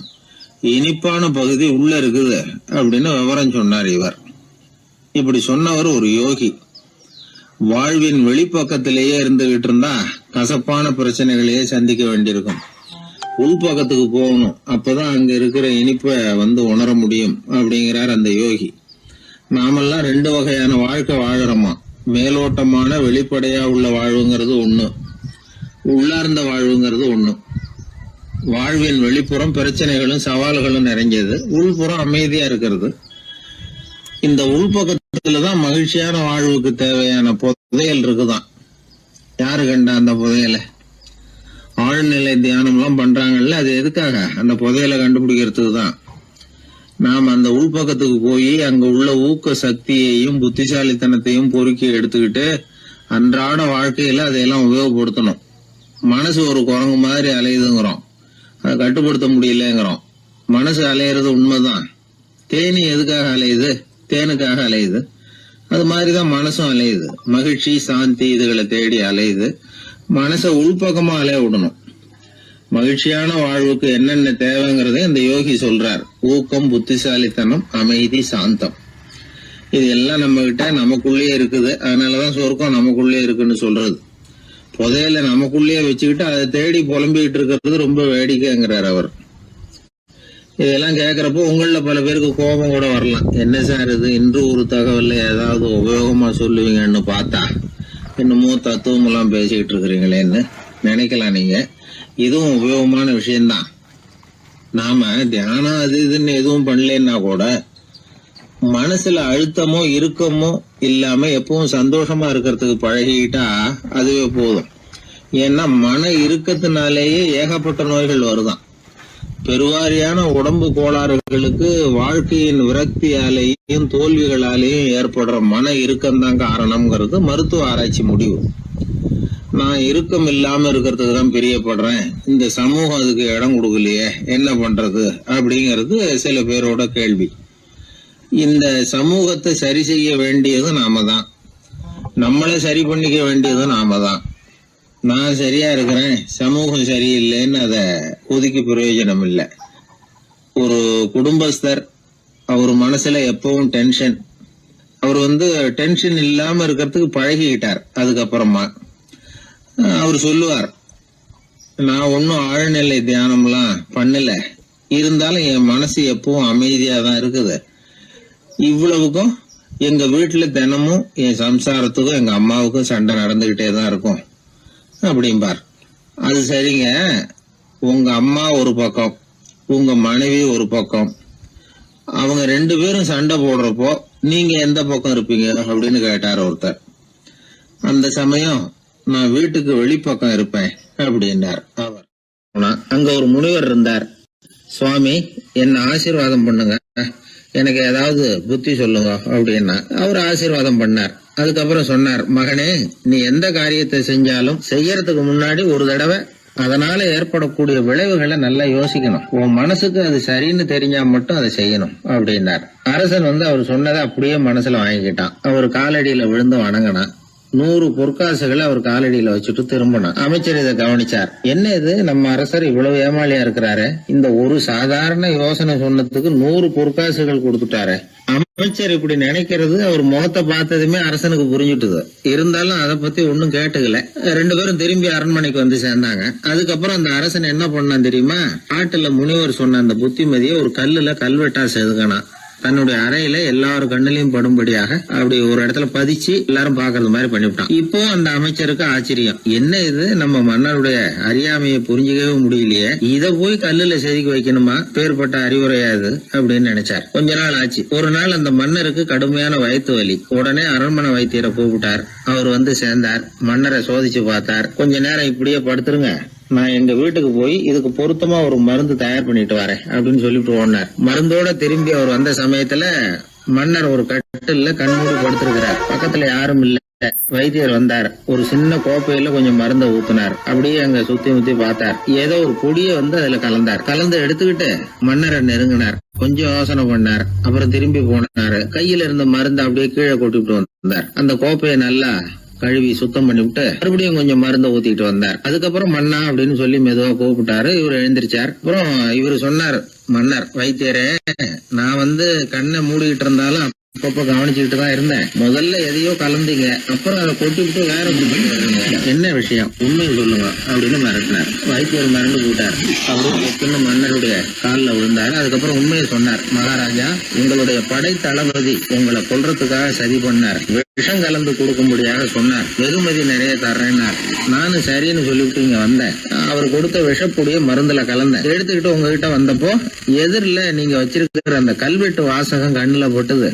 இனிப்பான பகுதி உள்ள இருக்குது அப்படின்னு விவரம் சொன்னார் இவர். இப்படி சொன்னவர் ஒரு யோகி. வாழ்வின் வெளிப்பக்கத்திலேயே இருந்துகிட்டு இருந்தா கசப்பான பிரச்சனைகளையே சந்திக்க வேண்டியிருக்கும். உள்பக்கத்துக்கு போகணும், அப்பதான் அங்க இருக்கிற இனிப்பை உணர முடியும் அப்படிங்கிறார் அந்த யோகி. நாமெல்லாம் 2 வகையான வாழ்க்கை வாழறோமா. மேலோட்டமான வெளிப்படையா உள்ள வாழ்வுங்கிறது ஒண்ணு, உள்ளார்ந்த வாழ்வுங்கிறது ஒண்ணு. வாழ்வின் வெளிப்புறம் பிரச்சனைகளும் சவால்களும் நிறைஞ்சது, உள்புறம் அமைதியா இருக்கிறது. இந்த உள்பக்கத்துலதான் மகிழ்ச்சியான வாழ்வுக்கு தேவையான புதையல் இருக்குதான். யாரு கண்டா அந்த புதையலை? ஆழ்நிலை தியானம் எல்லாம் பண்றாங்கல்ல, அது எதுக்காக? அந்த புதையலை கண்டுபிடிக்கிறதுக்கு தான். நாம் அந்த உள்பக்கத்துக்கு போய் அங்க உள்ள ஊக்க சக்தியையும் புத்திசாலித்தனத்தையும் பொறுக்கி எடுத்துக்கிட்டு அன்றாட வாழ்க்கையில அதையெல்லாம் உபயோகப்படுத்தணும். மனசு ஒரு குரங்கு மாதிரி அலையுதுங்கிறோம், அதை கட்டுப்படுத்த முடியலங்கிறோம். மனசு அலையிறது உண்மைதான். தேனி எதுக்காக அலையுது? தேனுக்காக அலையுது. அது மாதிரிதான் மனசும் அலையுது. மகிழ்ச்சி, சாந்தி இதுகளை தேடி அலையுது. மனசை உள்பக்கமா அலைய விடணும். மகிழ்ச்சியான வாழ்வுக்கு என்னென்ன தேவைங்கிறத இந்த யோகி சொல்றார். ஊக்கம், புத்திசாலித்தனம், அமைதி, சாந்தம். இது எல்லாம் நம்ம கிட்ட நமக்குள்ளேயே இருக்குது. அதனாலதான் சொர்க்கம் நமக்குள்ளே இருக்குன்னு சொல்றது. புதையல நமக்குள்ளேயே வச்சுக்கிட்டு அதை தேடி புலம்பிக்கிட்டு இருக்கிறது ரொம்ப வேடிக்கைங்கிறார் அவர். இதெல்லாம் கேட்கறப்போ உங்கள பல பேருக்கு கோபம் கூட வரலாம். என்ன சார் இது, இன்று ஒரு தகவல்ல ஏதாவது உபயோகமா சொல்லுவீங்கன்னு பார்த்தா என்னமோ தத்துவம் எல்லாம் பேசிக்கிட்டு இருக்கிறீங்களேன்னு நினைக்கலாம் நீங்க. இதுவும் உபயோகமான விஷயம்தான். நாம தியானம் அது இதுன்னு எதுவும் பண்ணலன்னா கூட மனசுல அழுத்தமோ இறுக்கமோ இல்லாம எப்பவும் சந்தோஷமா இருக்கிறதுக்கு பழகிட்டா அதுவே போதும். ஏன்னா மன இறுக்கத்தினாலேயே ஏகப்பட்ட நோய்கள் வருதான். பெருவாரியான உடம்பு கோளாறுகளுக்கு வாழ்க்கையின் விரக்தியாலேயும் தோல்விகளாலேயும் ஏற்படுற மன இறுக்கம்தான் காரணம்ங்கிறது மருத்துவ ஆராய்ச்சி முடிவு. நான் இறுக்கம் இல்லாம இருக்கிறதுக்கு தான் பிரியப்படுறேன், இந்த சமூகம் அதுக்கு இடம் கொடுக்கலையே, என்ன பண்றது அப்படிங்கிறது சில பேரோட கேள்வி. இந்த சமூகத்தை சரி செய்ய வேண்டியது நாம தான், நம்மளை சரி பண்ணிக்க வேண்டியது நாம தான். நான் சரியா இருக்கிறேன், சமூகம் சரியில்லைன்னு அதை ஒதுக்கி பிரயோஜனம் இல்லை. ஒரு குடும்பஸ்தர், அவர் மனசுல எப்பவும் டென்ஷன். அவர் டென்ஷன் இல்லாம இருக்கிறதுக்கு பழகிக்கிட்டார். அதுக்கப்புறமா அவர் சொல்லுவார், நான் ஒன்னும் ஆழ்நிலை தியானம்லாம் பண்ணல, இருந்தாலும் என் மனசு எப்பவும் அமைதியா தான் இருக்குது. இவ்வளவுக்கும் எங்க வீட்டுல தினமும் என் சம்சாரத்துக்கும் எங்க அம்மாவுக்கும் சண்டை நடந்துகிட்டே தான் இருக்கும் அப்படிம்பார். அது சரிங்க, உங்க அம்மா ஒரு பக்கம், உங்க மனைவி ஒரு பக்கம், அவங்க 2 பேரும் சண்டை போடுறப்போ நீங்க எந்த பக்கம் இருப்பீங்க அப்படின்னு கேட்டார் ஒருத்தர். அந்த சமயம் நான் வீட்டுக்கு வெளிப்பக்கம் இருப்பேன் அப்படின்னார் அவர். அங்க ஒரு முனிவர் இருந்தார். சுவாமி, என்ன ஆசீர்வாதம் பண்ணுங்க, எனக்கு ஏதாவது புத்தி சொல்லுங்க அப்படின்னா அவர் ஆசீர்வாதம் பண்ணார். அதுக்கப்புறம் சொன்னார், மகனே, நீ எந்த காரியத்தை செஞ்சாலும் செய்யறதுக்கு முன்னாடி ஒரு தடவை அதனால ஏற்படக்கூடிய விளைவுகளை நல்லா யோசிக்கணும். உன் மனசுக்கு அது சரின்னு தெரிஞ்சா மட்டும் அதை செய்யணும் அப்படின்னார். அரசன் அவர் சொன்னதை அப்படியே மனசுல வாங்கிக்கிட்டான். அவர் காலடியில விழுந்து வணங்கினான். 100 பொற்காசுகளை அவர் காலடியில வச்சுட்டு திரும்பணும். அமைச்சர் இதை கவனிச்சார். என்ன இது, நம்ம அரசர் இவ்வளவு ஏமாளியா இருக்கிறாரு, இந்த ஒரு சாதாரண யோசனை சொன்னதுக்கு 100 பொற்காசுகள் கொடுத்துட்டாரு. அமைச்சர் இப்படி நினைக்கிறது அவர் முகத்தை பார்த்ததுமே அரசனுக்கு புரிஞ்சுட்டுது. இருந்தாலும் அதை பத்தி ஒன்னும் கேட்டுக்கல. 2 பேரும் திரும்பி அரண்மனைக்கு வந்து சேர்ந்தாங்க. அதுக்கப்புறம் அந்த அரசன் என்ன பண்ணான் தெரியுமா? காட்டுல முனிவர் சொன்ன அந்த புத்திமதியை ஒரு கல்லுல கல்வெட்டா செதுக்கணும். தன்னுடைய அறையில எல்லாரும் கண்ணிலையும் படும்படியாக அப்படி ஒரு இடத்துல பதிச்சு எல்லாரும் பாக்குறது மாதிரி பண்ணிவிட்டான். இப்போ அந்த அமைச்சருக்கு ஆச்சரியம், என்ன இது, நம்ம மன்னருடைய அறியாமையை புரிஞ்சுக்கவே முடியலையே, இத போய் கல்லுல செதுக்கி வைக்கணுமா, பேர்பட்ட அறிவுரையா இது அப்படின்னு நினைச்சார். கொஞ்ச நாள் ஆச்சு. ஒரு நாள் அந்த மன்னருக்கு கடுமையான வயிற்று வலி. உடனே அரண்மனை வைத்தியரை கூப்பிட்டார். அவர் வந்து சேர்ந்தார். மன்னரை சோதிச்சு பார்த்தார். கொஞ்ச நேரம் இப்படியே படுத்துருங்க, நான் எங்க வீட்டுக்கு போய் இதுக்கு பொருத்தமா ஒரு மருந்து தயார் பண்ணிட்டு வரேன் அப்படின்னு சொல்லிட்டு ஓடினார். மருந்தோட திரும்பி அவர் வந்த சமயத்துல மன்னர் ஒரு கட்டில்ல கண்மூடி படுத்திருக்கிறார். பக்கத்துல யாரும் இல்ல. வைத்தியர் வந்தார். ஒரு சின்ன கோப்பையில கொஞ்சம் மருந்தை ஊத்தினார். அப்படியே அங்க சுத்தி முத்தி பார்த்தார். ஏதோ ஒரு பொடியை வந்து அதுல கலந்தார். கலந்து எடுத்துக்கிட்டு மன்னரை நெருங்கினார். கொஞ்சம் யோசனை பண்ணார். அப்புறம் திரும்பி போனாரு. கையில இருந்த மருந்து அப்படியே கீழே கொட்டிவிட்டு வந்தார். அந்த கோப்பையை நல்லா கழுவி சுத்தம் பண்ணிவிட்டு மறுபடியும் கொஞ்சம் மருந்தை ஊத்திட்டு வந்தார். அதுக்கப்புறம் மன்னா அப்படின்னு சொல்லி மெதுவா கூப்பிட்டாரு. இவர் எழுந்திருச்சார். அப்புறம் இவர் சொன்னார், மன்னர் வைத்தியரே, நான் வந்து கண்ணை மூடிக்கிட்டு இருந்தாலும் அப்பப்ப கவனிச்சுக்கிட்டு தான் இருந்தேன். முதல்ல எதையோ கலந்தீங்க, அப்புறம் அதை கொட்டிவிட்டு வேற என்ன விஷயம், உண்மையை சொல்லுங்க அப்படின்னு மிரட்டினார். வைத்தியர் மிரண்டு போட்டார். அவரு மன்னருடைய காலில் விழுந்தாரு. அதுக்கப்புறம் உண்மையை சொன்னார். மகாராஜா, உங்களுடைய படை தளபதி உங்களை கொல்றதுக்காக சதி பண்ணார். விஷம் கலந்து கொடுக்கும்படியாக சொன்னார். வெகுமதி நிறைய தர்றேன்னார். நானும் சரின்னு சொல்லிவிட்டு இங்க வந்தேன். அவர் கொடுத்த விஷப்பொடிய மருந்துல கலந்தேன். எடுத்துக்கிட்டு உங்ககிட்ட வந்தப்போ எதிரில நீங்க வச்சிருக்கிற அந்த கல்வெட்டு வாசகம் கண்ணுல போட்டது.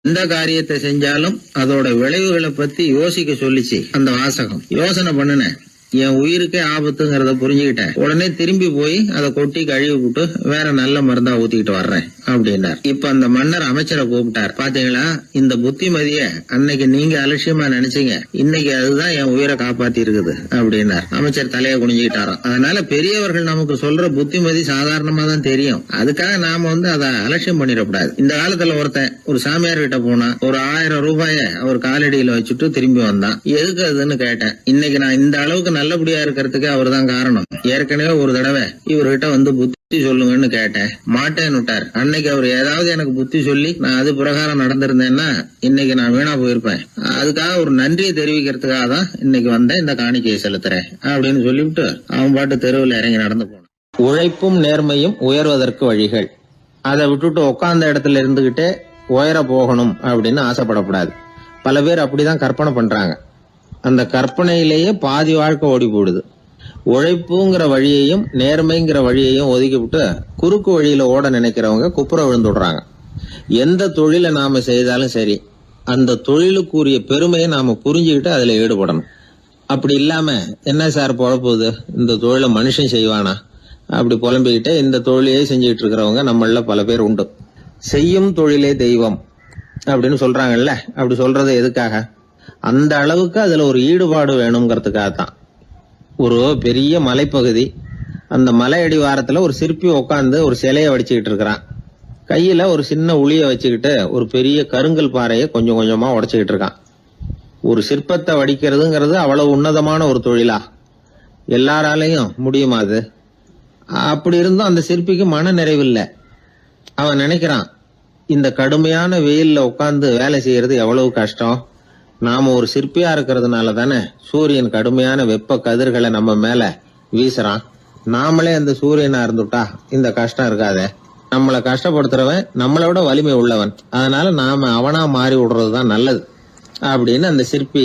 எந்த காரியத்தை செஞ்சாலும் அதோட விளைவுகளை பத்தி யோசிக்க சொல்லிச்சு அந்த வாசகம். யோசனை பண்ணுனேன், என் உயிருக்கே ஆபத்துங்கிறத புரிஞ்சுக்கிட்டேன். உடனே திரும்பி போய் அதை கொட்டி கழுவி விட்டு வேற நல்ல மருந்தா ஊத்திக்கிட்டு வர்றேன் அப்படின்னார். இப்ப அந்த மன்னர் அமைச்சரை கூப்பிட்டார். பாத்தீங்களா, இந்த புத்திமதிய அன்னைக்கு நீங்க அலட்சியமா நினைச்சீங்க, இன்னைக்கு அதுதான் என் உயிரை காப்பாத்தி இருக்குது அப்படின்னார். அமைச்சர் தலையை குனிஞ்சுக்கிட்டாராம். அதனால பெரியவர்கள் நமக்கு சொல்ற புத்திமதி சாதாரணமா தான் தெரியும். அதுக்காக நாம வந்து அதை அலட்சியம் பண்ணிடக்கூடாது. இந்த காலத்துல ஒருத்தன் ஒரு சாமியார் கிட்ட போனா ஒரு 1000 ரூபாய அவர் காலடியில வச்சுட்டு திரும்பி வந்தான். எதுக்கு அதுன்னு கேட்டேன். இன்னைக்கு நான் இந்த அளவுக்கு நல்லபடியா இருக்கிறதுக்கு அவர் தான் காரணம். ஏற்கனவே ஒரு தடவை இவர்கிட்ட வந்து புத்தி சொல்லுங்கன்னு கேட்டேன், மாட்டேன்னு விட்டார். அன்னைக்கு அவர் ஏதாவது எனக்கு புத்தி சொல்லி நான் அது பிரகாரம் நடந்திருந்தேன்னா இன்னைக்கு நான் வீணா போயிருப்பேன். அதுக்காக ஒரு நன்றியை தெரிவிக்கிறதுக்காக தான் இன்னைக்கு வந்தேன், இந்த காணிக்கையை செலுத்துறேன் அப்படின்னு சொல்லிவிட்டு அவன் பாட்டு தெருவில் இறங்கி நடந்து போனான். உழைப்பும் நேர்மையும் உயர்வதற்கு வழிகள். அதை விட்டுட்டு உட்கார்ந்த இடத்துல இருந்துகிட்டே உயர போகணும் அப்படின்னு ஆசைப்படக்கூடாது. பல பேர் அப்படிதான் கற்பனை பண்றாங்க. அந்த கற்பனையிலேயே பாதி வாழ்க்கை ஓடி போடுது. உழைப்புங்கிற வழியையும் நேர்மைங்கிற வழியையும் ஒதுக்கி விட்டு குறுக்கு வழியில ஓட நினைக்கிறவங்க குப்புற விழுந்துடுறாங்க. எந்த தொழிலை நாம செய்தாலும் சரி, அந்த தொழிலுக்குரிய பெருமையை நாம புரிஞ்சுக்கிட்டு அதுல ஈடுபடணும். அப்படி இல்லாம என்ன சார் பொழப்புது, இந்த தொழிலை மனுஷன் செய்வானா அப்படி புலம்பிக்கிட்டே இந்த தொழிலையே செஞ்சுக்கிட்டு இருக்கிறவங்க நம்மள பல பேர் உண்டு. செய்யும் தொழிலே தெய்வம் அப்படின்னு சொல்றாங்கல்ல, அப்படி சொல்றது எதுக்காக? அந்த அளவுக்கு அதுல ஒரு ஈடுபாடு வேணுங்கிறதுக்காகத்தான். ஒரு பெரிய மலைப்பகுதி, அந்த மலை அடிவாரத்துல ஒரு சிற்பி உட்காந்து ஒரு சிலையை வடிச்சுக்கிட்டு இருக்கிறான். கையில ஒரு சின்ன உளிய வச்சுக்கிட்டு ஒரு பெரிய கருங்கல் பாறையை கொஞ்சம் கொஞ்சமா உடைச்சுக்கிட்டு இருக்கான். ஒரு சிற்பத்தை வடிக்கிறதுங்கிறது அவ்வளவு உன்னதமான ஒரு தொழிலா? எல்லாராலையும் முடியுமா அது? அப்படி இருந்தும் அந்த சிற்பிக்கு மன நிறைவில்லை. அவன் நினைக்கிறான், இந்த கடுமையான வெயில்ல உட்கார்ந்து வேலை செய்யறது எவ்வளவு கஷ்டம். நாம ஒரு சிற்பியா இருக்கிறதுனால தானே சூரியன் கடுமையான வெப்ப கதிர்களை நம்ம மேல வீசுறான். நாமளே அந்த சூரியனா இருந்துட்டா இந்த கஷ்டம் இருக்காதே. நம்மளை கஷ்டப்படுத்துறவன் நம்மளை விட வலிமை உள்ளவன், அதனால நாம அவனா மாறி விடுறதுதான் நல்லது அப்படின்னு அந்த சிற்பி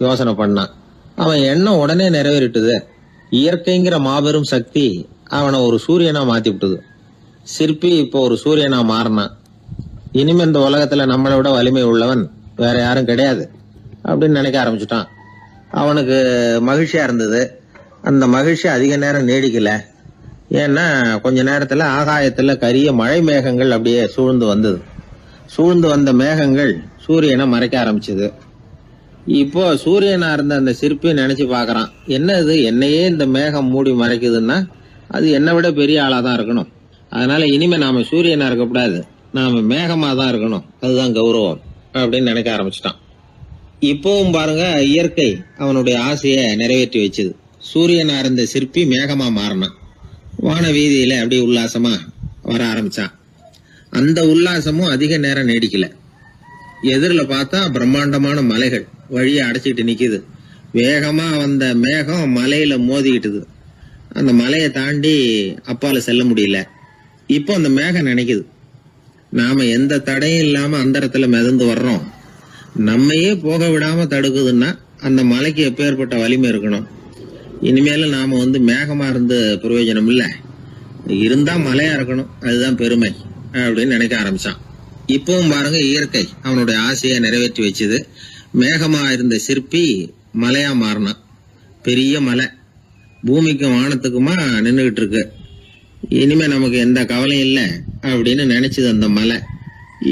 யோசனை பண்ணான். அவன் எண்ணம் உடனே நிறைவேறிட்டுது. இயற்கைங்கிற மாபெரும் சக்தி அவனை ஒரு சூரியனா மாத்தி விட்டுது. சிற்பி இப்போ ஒரு சூரியனா மாறினான். இனிமே இந்த உலகத்துல நம்மளை விட வலிமை உள்ளவன் வேற யாரும் கிடையாது அப்படின்னு நினைக்க ஆரம்பிச்சுட்டான். அவனுக்கு மகிழ்ச்சியா இருந்தது. அந்த மகிழ்ச்சி அதிக நேரம் நீடிக்கல. ஏன்னா கொஞ்ச நேரத்துல ஆகாயத்துல கரிய மழை மேகங்கள் அப்படியே சூழ்ந்து வந்தது. சூழ்ந்து வந்த மேகங்கள் சூரியனை மறைக்க ஆரம்பிச்சது. இப்போ சூரியனா இருந்த அந்த சிற்பி நினைச்சு பாக்குறான், என்ன இது, என்னையே இந்த மேகம் மூடி மறைக்குதுன்னா அது என்னை விட பெரிய ஆளாதான் இருக்கணும். அதனால இனிமே நாம சூரியனா இருக்கக்கூடாது, நாம மேகமா தான் இருக்கணும், அதுதான் கௌரவம் அப்படின்னு நினைக்க ஆரம்பிச்சிட்டான். இப்பவும் பாருங்க, இயற்கை அவனுடைய ஆசையை நிறைவேற்றி வச்சது. சூரியனா இருந்த சிற்பி மேகமா மாறினான். வான வீதியில அப்படி உல்லாசமா வர ஆரம்பிச்சான். அந்த உல்லாசமும் அதிக நேரம் நீடிக்கல. எதிரில் பார்த்தா பிரம்மாண்டமான மலைகள் வழியை அடைச்சிட்டு நிக்குது. வேகமா வந்த மேகம் மலையில மோதிக்கிட்டுது. அந்த மலையை தாண்டி அப்பால செல்ல முடியல. இப்போ அந்த மேகம் நினைக்குது, நாம எந்த தடையும் இல்லாம அந்த இடத்துல மிதந்து வர்றோம். நம்மையே போக விடாம தடுக்குதுன்னா அந்த மலைக்கு எப்பேற்பட்ட வலிமை இருக்கணும். இனிமேல நாம மேகமா இருந்து பிரயோஜனம் இல்ல, இருந்தா மலையா இருக்கணும், அதுதான் பெருமை அப்படின்னு நினைக்க ஆரம்பிச்சான். இப்பவும் பாருங்க, இயற்கை அவனுடைய ஆசையை நிறைவேற்றி வச்சது. மேகமா இருந்த சிற்பி மலையா மாறினான். பெரிய மலை பூமிக்கும் வானத்துக்குமா நின்றுகிட்டு இருக்கு. இனிமே நமக்கு எந்த கவலையும் இல்லை அப்படின்னு நினைச்சது அந்த மலை.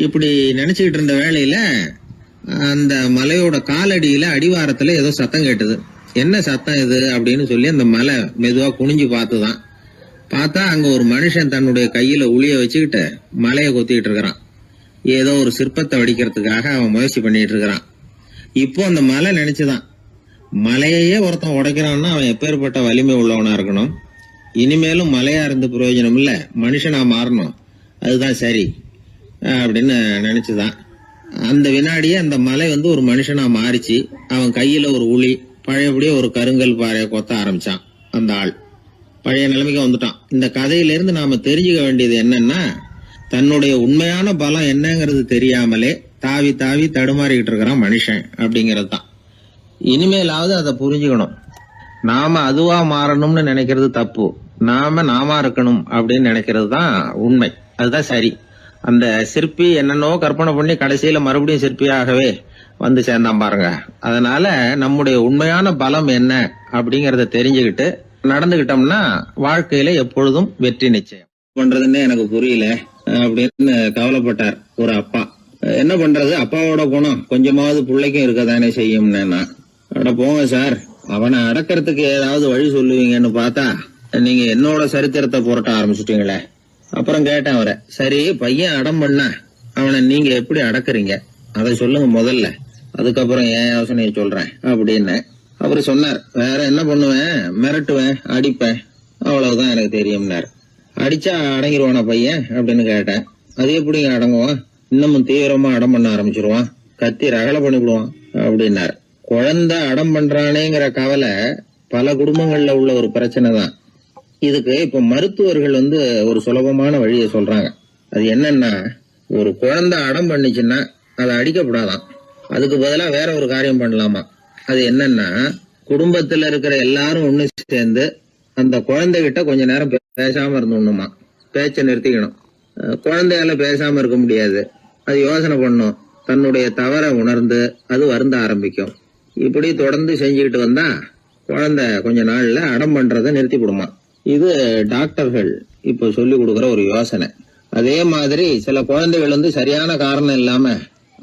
இப்படி நினைச்சுக்கிட்டு இருந்த வேளையில அந்த மலையோட காலடியில அடிவாரத்துல ஏதோ சத்தம் கேட்டது. என்ன சத்தம் இது அப்படின்னு சொல்லி அந்த மலை மெதுவா குனிஞ்சு பார்த்துதான். பார்த்தா அங்க ஒரு மனுஷன் தன்னுடைய கையில உளிய வச்சுக்கிட்டு மலையை கொத்திக்கிட்டு இருக்கிறான். ஏதோ ஒரு சிற்பத்தை வடிக்கிறதுக்காக அவன் முயற்சி பண்ணிட்டு இருக்கிறான். இப்போ அந்த மலை நினைச்சுதான், மலையையே ஒருத்தன் உடைக்கிறான்னா அவன் எப்பேற்பட்ட வலிமை உள்ளவனா இருக்கணும். இனிமேலும் மலையா இருந்து பிரயோஜனம் இல்ல, மனுஷனா மாறணும், அதுதான் சரி அப்படின்னு நினைச்சுதான். அந்த வினாடியே அந்த மலை ஒரு மனுஷனா மாறிச்சு. அவன் கையில ஒரு உளி, பழையபடியே ஒரு கருங்கல் பாறையை கொத்த ஆரம்பிச்சான். அந்த ஆள் பழைய நிலைமைக்கு வந்துட்டான். இந்த கதையிலிருந்து நாம தெரிஞ்சுக்க வேண்டியது என்னன்னா, தன்னுடைய உண்மையான பலம் என்னங்கிறது தெரியாமலே தாவி தாவி தடுமாறிக்கிட்டு இருக்கிறான் மனுஷன் அப்படிங்கிறது தான். இனிமேலாவது அதை புரிஞ்சுக்கணும். நாம அதுவா மாறணும்னு நினைக்கிறது தப்பு, நாம இருக்கணும் அப்படின்னு நினைக்கிறது தான் உண்மை, அதுதான் சரி. அந்த சிற்பி என்னன்னோ கற்பனை பண்ணி கடைசியில மறுபடியும் சிற்பியாகவே வந்து சேர்ந்தான் பாருங்க. அதனால நம்முடைய உண்மையான பலம் என்ன அப்படிங்கறத தெரிஞ்சுக்கிட்டு நடந்துகிட்டோம்னா வாழ்க்கையில எப்பொழுதும் வெற்றி நிச்சயம். பண்றதுன்னு எனக்கு புரியல அப்படின்னு கவலைப்பட்டார் ஒரு அப்பா. என்ன பண்றது, அப்பாவோட குணம் கொஞ்சமாவது பிள்ளைக்கும் இருக்கதானே செய்யும்னா, அட போங்க சார், அவனை அடக்கிறதுக்கு ஏதாவது வழி சொல்லுவீங்கன்னு பார்த்தா நீங்க என்னோட சரித்திரத்தை புரட்ட ஆரம்பிச்சுட்டீங்களே. அப்புறம் கேட்டேன் அவரை, சரி பையன் அடம் பண்ணா அவனை நீங்க எப்படி அடக்குறீங்க அதை சொல்லுங்க முதல்ல, அதுக்கப்புறம் என் யோசனையை சொல்றேன் அப்படின்னு. அவரு சொன்னார், வேற என்ன பண்ணுவேன், மிரட்டுவேன், அடிப்பேன், அவ்வளவுதான் எனக்கு தெரியும்னார். அடிச்சா அடங்கிடுவானா பையன் அப்படின்னு கேட்டேன். அது எப்படிங்க அடங்குவான், இன்னமும் தீவிரமா அடம் பண்ண ஆரம்பிச்சிருவான், கத்தி ரகலை பண்ணிவிடுவான் அப்படின்னாரு. குழந்தை அடம் பண்றானேங்கிற கவலை பல குடும்பங்கள்ல உள்ள ஒரு பிரச்சனை தான். இதுக்கு இப்ப மருத்துவர்கள் ஒரு சுலபமான வழியை சொல்றாங்க. அது என்னன்னா, ஒரு குழந்தை அடம் பண்ணிச்சுன்னா அதை அடிக்கப்படாதான், அதுக்கு பதிலா வேற ஒரு காரியம் பண்ணலாமா. அது என்னன்னா, குடும்பத்துல இருக்கிற எல்லாரும் ஒண்ணு சேர்ந்து அந்த குழந்தைகிட்ட கொஞ்ச நேரம் பேசாம இருந்தோம்னுமா, பேச்சை நிறுத்திக்கணும். குழந்தையால பேசாம இருக்க முடியாது, அது யோசனை பண்ணும், தன்னுடைய தவறை உணர்ந்து அது வருந்த ஆரம்பிக்கும். இப்படி தொடர்ந்து செஞ்சுக்கிட்டு வந்தா குழந்தை கொஞ்ச நாள்ல அடம் பண்றதை நிறுத்தி விடுமா. இது டாக்டர்கள் இப்ப சொல்லி கொடுக்குற ஒரு யோசனை. அதே மாதிரி சில குழந்தைகள் சரியான காரணம் இல்லாம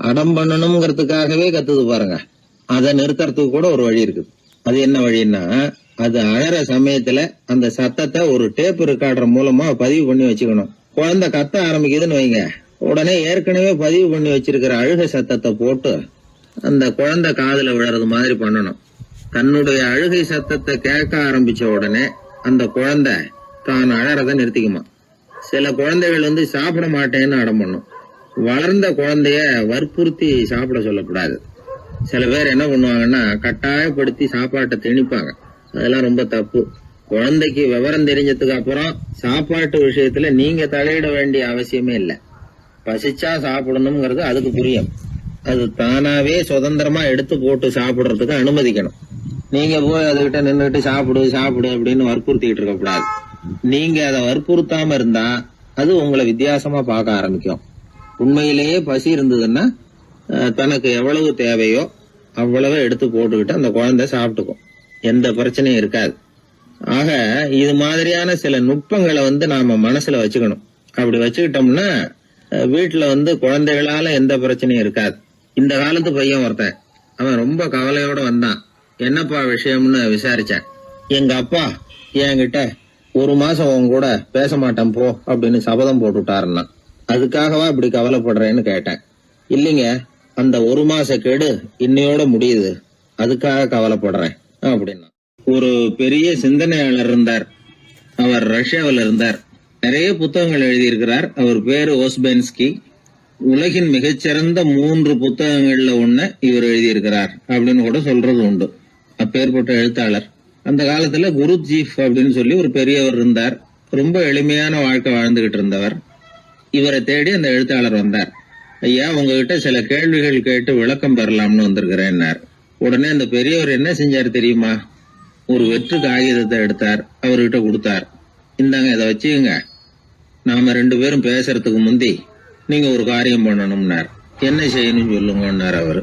அடம் பண்ணணுங்கிறதுக்காகவே கத்துது பாருங்க, அதை நிறுத்துறதுக்கு கூட ஒரு வழி இருக்குது. அது என்ன வழின்னா, அது அழற சமயத்துல அந்த சத்தத்தை ஒரு டேப் ரெக்கார்டர் மூலமா பதிவு பண்ணி வச்சுக்கணும். குழந்தை கத்த ஆரம்பிக்குதுன்னு வைங்க, உடனே ஏற்கனவே பதிவு பண்ணி வச்சிருக்கிற அழுகை சத்தத்தை போட்டு அந்த குழந்தை காதுல விழறது மாதிரி பண்ணணும். தன்னுடைய அழுகை சத்தத்தை கேட்க ஆரம்பிச்ச உடனே அந்த குழந்தை தான் அழறத நிறுத்திக்குமா. சில குழந்தைகள் சாப்பிட மாட்டேன்னு அடம் பண்ணும். வளர்ந்த குழந்தைய வற்புறுத்தி சாப்பிட சொல்லக்கூடாது. சில பேர் என்ன பண்ணுவாங்கன்னா, கட்டாயப்படுத்தி சாப்பாட்டை திணிப்பாங்க. அதெல்லாம் ரொம்ப தப்பு. குழந்தைக்கு விவரம் தெரிஞ்சதுக்கு அப்புறம் சாப்பாட்டு விஷயத்துல நீங்க தலையிட வேண்டிய அவசியமே இல்லை. பசிச்சா சாப்பிடணுங்கிறது அதுக்கு புரியும். அது தானாவே சுதந்திரமா எடுத்து போட்டு சாப்பிடுறதுக்கு அனுமதிக்கணும். நீங்க போய் அதுகிட்ட நின்றுட்டு சாப்பிடு சாப்பிடு அப்படின்னு வற்புறுத்திட்டு இருக்க கூடாது. நீங்க அதை வற்புறுத்தாம இருந்தா அது உங்களை வித்தியாசமா பார்க்க ஆரம்பிக்கும். உண்மையிலேயே பசி இருந்ததுன்னா தனக்கு எவ்வளவு தேவையோ அவ்வளவு எடுத்து போட்டுக்கிட்டு அந்த குழந்தை சாப்பிட்டுக்கும், எந்த பிரச்சனையும் இருக்காது. ஆக இது மாதிரியான சில நுட்பங்களை நாம மனசுல வச்சுக்கணும். அப்படி வச்சுக்கிட்டோம்னா வீட்டுல குழந்தைகளால எந்த பிரச்சனையும் இருக்காது. இந்த காலத்து பையன் ஒருத்தன், அவன் ரொம்ப கவலையோட வந்தான். என்னப்பா விஷயம்னு விசாரிச்சேன். எங்க அப்பா என்கிட்ட ஒரு மாசம் உன் கூட பேச மாட்டேன் போ அப்படின்னு சபதம் போட்டுட்டாருன்னா, அதுக்காகவா இப்படி கவலைப்படுறேன்னு கேட்டேன். இல்லைங்க, அந்த 1 மாச கெடு இன்னையோட முடியுது, அதுக்காக கவலைப்படுறேன் அப்படின்னா. ஒரு பெரிய சிந்தனையாளர் இருந்தார். அவர் ரஷ்யாவில் இருந்தார். நிறைய புத்தகங்கள் எழுதியிருக்கிறார். அவர் பேரு ஓஸ்பென்ஸ்கி. உலகின் மிகச்சிறந்த 3 புத்தகங்கள்ல ஒண்ணு இவர் எழுதியிருக்கிறார் அப்படின்னு கூட சொல்றது உண்டு. அப்பேற்பட்ட எழுத்தாளர். அந்த காலத்துல குருஜீஃப் அப்படின்னு சொல்லி ஒரு பெரியவர் இருந்தார். ரொம்ப எளிமையான வாழ்க்கை வாழ்ந்துகிட்டு இருந்தவர். இவரை தேடி அந்த எழுத்தாளர் வந்தார். ஐயா, உங்ககிட்ட சில கேள்விகள் கேட்டு விளக்கம் பெறலாம்னு வந்திருக்கிறேன்னார். உடனே அந்த பெரியவர் என்ன செஞ்சார் தெரியுமா? ஒரு வெற்று காகிதத்தை எடுத்தார், அவர்கிட்ட கொடுத்தார். இந்தாங்க, இதை வச்சுக்கங்க, நாம 2 பேரும் பேசுறதுக்கு முந்தி நீங்க ஒரு காரியம் பண்ணணும்னார். என்ன செய்யணும்னு சொல்லுங்கன்னார் அவரு.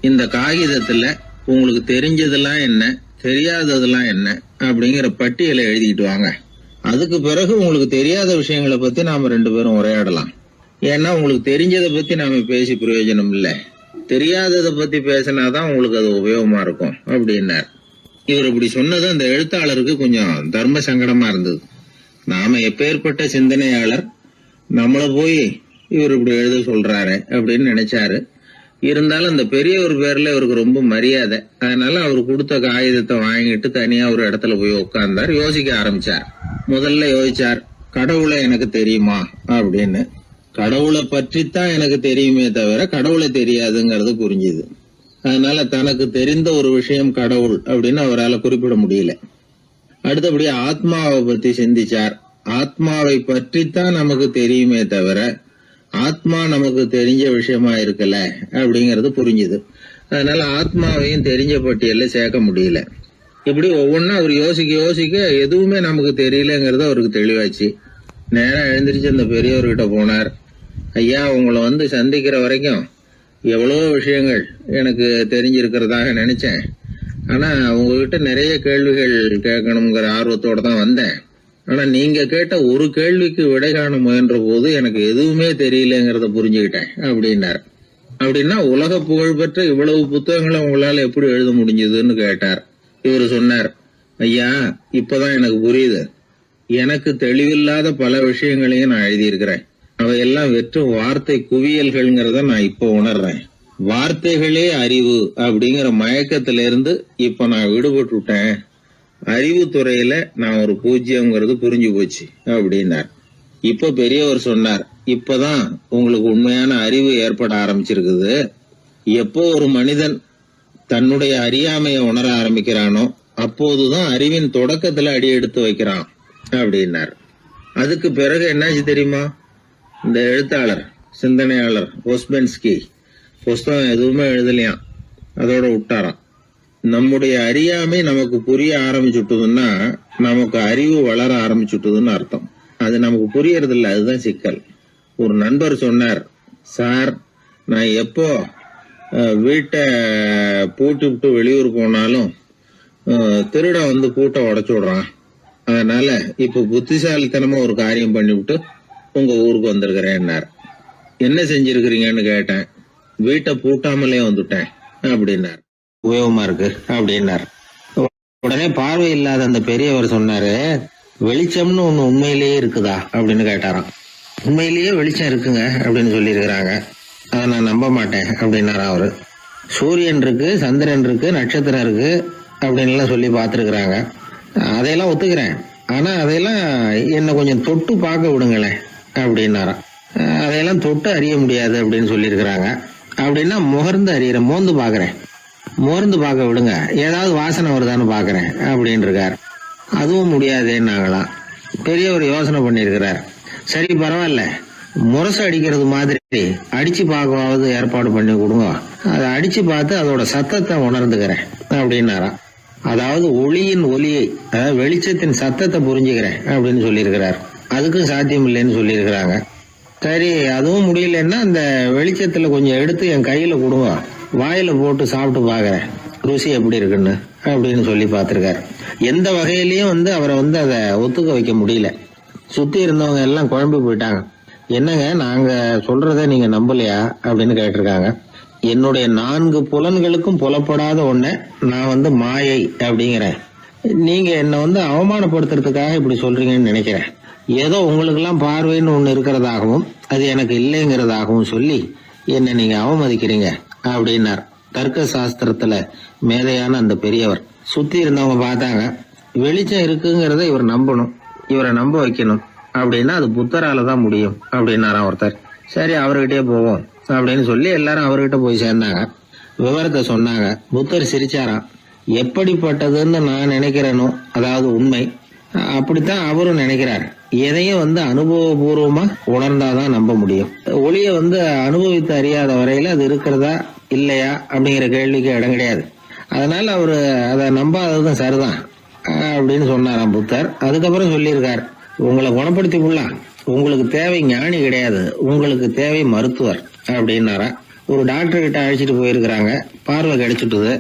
இந்த காகிதத்துல உங்களுக்கு தெரிஞ்சதெல்லாம் என்ன, தெரியாததெல்லாம் என்ன அப்படிங்கிற பட்டியலை எழுதிட்டு வாங்க. அதுக்கு பிறகு உங்களுக்கு தெரியாத விஷயங்களை பத்தி நாம 2 பேரும் உரையாடலாம். ஏன்னா உங்களுக்கு தெரிஞ்சதை பத்தி நாம பேசி பிரயோஜனம் இல்ல, தெரியாததை பத்தி பேசினாதான் உங்களுக்கு அது உபயோகமா இருக்கும் அப்படின்னார். இவர் இப்படி சொன்னது அந்த எழுத்தாளருக்கு கொஞ்சம் தர்ம சங்கடமா இருந்தது. நாம எப்பேற்பட்ட சிந்தனையாளர், நம்மள போய் இவர் இப்படி எழுத சொல்றாரு அப்படின்னு நினைச்சாரு. இருந்தாலும் அந்த பெரியவர் பேர்ல இவருக்கு ரொம்ப மரியாதை. அதனால அவர் கொடுத்த காகிதத்தை வாங்கிட்டு தனியா ஒரு இடத்துல போய் உட்கார்ந்தார். யோசிக்க ஆரம்பிச்சார். முதல்ல யோசிச்சார், கடவுளை எனக்கு தெரியுமா அப்படின்னு. கடவுளை பற்றித்தான் எனக்கு தெரியுமே தவிர கடவுளை தெரியாதுங்கிறது புரிஞ்சுது. அதனால தனக்கு தெரிந்த ஒரு விஷயம் கடவுள் அப்படின்னு அவரால் குறிப்பிட முடியல. அடுத்தபடி ஆத்மாவை பத்தி சிந்திச்சார். ஆத்மாவை பற்றித்தான் நமக்கு தெரியுமே தவிர ஆத்மா நமக்கு தெரிஞ்ச விஷயமா இருக்கல அப்படிங்கறது புரிஞ்சுது. அதனால ஆத்மாவையும் தெரிஞ்ச பட்டியல்ல சேர்க்க முடியல. இப்படி ஒவ்வொன்னா அவர் யோசிக்க யோசிக்க எதுவுமே நமக்கு தெரியலங்கிறது அவருக்கு தெளிவாச்சு. நேரம் எழுந்திரிச்சு அந்த பெரியவர்கிட்ட போனார். ஐயா, உங்களை சந்திக்கிற வரைக்கும் எவ்வளவோ விஷயங்கள் எனக்கு தெரிஞ்சிருக்கிறதாக நினைச்சேன். ஆனா உங்ககிட்ட நிறைய கேள்விகள் கேட்கணுங்கிற ஆர்வத்தோட தான் வந்தேன். ஆனா நீங்க கேட்ட ஒரு கேள்விக்கு விடை காண முயன்ற போது எனக்கு எதுவுமே தெரியலங்கிறத புரிஞ்சுக்கிட்டேன் அப்படின்னார். அப்படின்னா உலக புகழ்பெற்ற இவ்வளவு புத்தகங்களை உங்களால எப்படி எழுத முடிஞ்சதுன்னு கேட்டார். இவர் சொன்னார், ஐயா, இப்பதான் எனக்கு புரியுது. எனக்கு தெளிவில்லாத பல விஷயங்களையும் நான் எழுதியிருக்கிறேன். அவையெல்லாம் வெறும் வார்த்தை குவியல்கள்ங்கிறத நான் இப்ப உணர்றேன். வார்த்தைகளே அறிவு அப்படிங்கிற மயக்கத்தில இருந்து இப்ப நான் விடுபட்டு விட்டேன். அறிவுத்துறையில நான் ஒரு பூஜ்யம்ங்கிறது புரிஞ்சு போச்சு அப்படின்னார். இப்ப பெரியவர் சொன்னார், இப்பதான் உங்களுக்கு உண்மையான அறிவு ஏற்பட ஆரம்பிச்சிருக்குது. எப்போ ஒரு மனிதன் தன்னுடைய அறியாமையை உணர ஆரம்பிக்கிறானோ அப்போதுதான் அறிவின் தொடக்கத்துல அடி எடுத்து வைக்கிறான் அப்படின்னார். அதுக்கு பிறகு என்னாச்சு தெரியுமா? இந்த எழுத்தாளர், சிந்தனையாளர் ஓஸ்பென்ஸ்கி புஸ்தகம் எதுவுமே எழுதலையாம், அதோட விட்டாராம். நம்முடைய அறியாமை நமக்கு புரிய ஆரம்பிச்சுட்டதுன்னா நமக்கு அறிவு வளர ஆரம்பிச்சுட்டதுன்னு அர்த்தம். அது நமக்கு புரியறது இல்லை, அதுதான் சிக்கல். ஒரு நண்பர் சொன்னார், சார், நான் எப்போ வீட்டை பூட்டி விட்டு வெளியூர் போனாலும் திருடன் பூட்டை உடைச்சு விடுறான். அதனால இப்ப புத்திசாலித்தனமா ஒரு காரியம் பண்ணிவிட்டு உங்க ஊருக்கு வந்திருக்கிறேன்னார். என்ன செஞ்சிருக்கிறீங்கன்னு கேட்டேன். வீட்டை பூட்டாமலே வந்துட்டேன் அப்படின்னார். உபயோகமா இருக்கு அப்படின்னார். உடனே பார்வை இல்லாத அந்த பெரியவர் சொன்னாரு, வெளிச்சம்னு ஒண்ணு உண்மையிலேயே இருக்குதா அப்படின்னு கேட்டாராம். உண்மையிலேயே வெளிச்சம் இருக்குங்க அப்படின்னு சொல்லி இருக்கிறாங்க, அதை நான் நம்ப மாட்டேன் அப்படின்னாரா அவரு. சூரியன் இருக்கு, சந்திரன் இருக்கு, நட்சத்திரம் இருக்கு அப்படின்னு எல்லாம் சொல்லி பார்த்துருக்குறாங்க, அதையெல்லாம் ஒத்துக்கிறேன். ஆனா அதையெல்லாம் என்ன கொஞ்சம் தொட்டு பார்க்க விடுங்களேன் அப்படின்னாராம். அதையெல்லாம் தொட்டு அறிய முடியாது அப்படின்னு சொல்லியிருக்கிறாங்க. அப்படின்னா முகர்ந்து அறியறேன், மோந்து பாக்குறேன். மோர்ந்து பார்க்க விடுங்க, ஏதாவது வாசனை வருதான்னு பாக்குறேன் அப்படின்னு இருக்காரு. அதுவும் முடியாதேன்னாங்களாம். பெரியவர் யோசனை பண்ணிருக்கிறார். சரி, பரவாயில்ல, முரசு அடிக்கிறது மாதிரி அடிச்சு பார்க்கவாவது ஏற்பாடு பண்ணி கொடுங்க, அதை அடிச்சு பார்த்து அதோட சத்தத்தை உணர்ந்துக்கிறேன் அப்படின்னாராம். அதாவது ஒளியின் ஒலியை, அதாவது வெளிச்சத்தின் சத்தத்தை புரிஞ்சுக்கிறேன் அப்படின்னு சொல்லியிருக்கிறார். அதுக்கும் சாத்தியம் இல்லைன்னு சொல்லியிருக்கிறாங்க. சரி, அதுவும் முடியலன்னா அந்த வெளிச்சத்துல கொஞ்சம் எடுத்து என் கையில கொடுங்க, வாயில போட்டு சாப்பிட்டு பாக்குறேன் ருசி எப்படி இருக்குன்னு அப்படின்னு சொல்லி பார்த்திருக்காரு. எந்த வகையிலயும் அவரை அதை ஒத்துக்க வைக்க முடியல. சுத்தி இருந்தவங்க எல்லாம் குழம்பி போயிட்டாங்க. என்னங்க, நாங்க சொல்றத நீங்க நம்பலையா அப்படின்னு கேட்டிருக்காங்க. என்னுடைய 4 புலன்களுக்கும் புலப்படாத ஒண்ண நான் மாயை அப்படிங்கிறேன். நீங்க என்ன அவமானப்படுத்துறதுக்காக இப்படி சொல்றீங்கன்னு நினைக்கிறேன். ஏதோ உங்களுக்கு எல்லாம் பார்வைன்னு ஒண்ணு இருக்கிறதாகவும் அது எனக்கு இல்லைங்கிறதாகவும் சொல்லி என்ன நீங்க அவமதிக்கிறீங்க அப்படின்னார். தர்க்க சாஸ்திரத்துல மேதையான அந்த பெரியவர். சுத்தி இருந்தவங்க பார்த்தாங்க, வெளிச்சம் இருக்குங்கிறத இவர் நம்பணும், இவரை நம்ப வைக்கணும் அப்படின்னா அது புத்தரால தான் முடியும் அப்படின்னாராம் ஒருத்தர். சரி அவர்கிட்டயே போவோம் அப்படின்னு சொல்லி எல்லாரும் அவர்கிட்ட போய் சேர்ந்தாங்க. விவரத்தை சொன்னாங்க. புத்தர் சிரிச்சாராம். எப்படிப்பட்டதுன்னு நான் நினைக்கிறேனோ, அதாவது உண்மை, அப்படித்தான் அவரும் நினைக்கிறார். எதையும் அனுபவபூர்வமா உணர்ந்தாதான் நம்ப முடியும். ஒளிய அனுபவித்து அறியாத வரையில அது இருக்கிறதா இல்லையா அப்படிங்கிற கேள்விக்கு இடம் கிடையாது. அதனால அவரு அதை நம்பாததும் சரிதான் அப்படின்னு சொன்னாராம் புத்தர். அதுக்கப்புறம் சொல்லியிருக்கார், உங்களை குணப்படுத்தி கொள்ளலாம், உங்களுக்கு தேவை ஞானி கிடையாது, உங்களுக்கு தேவை மருத்துவர் அப்படின்னாரா. ஒரு டாக்டர் கிட்ட அழைச்சிட்டு போயிருக்கிறாங்க. பார்வை கிடைச்சிட்டுது.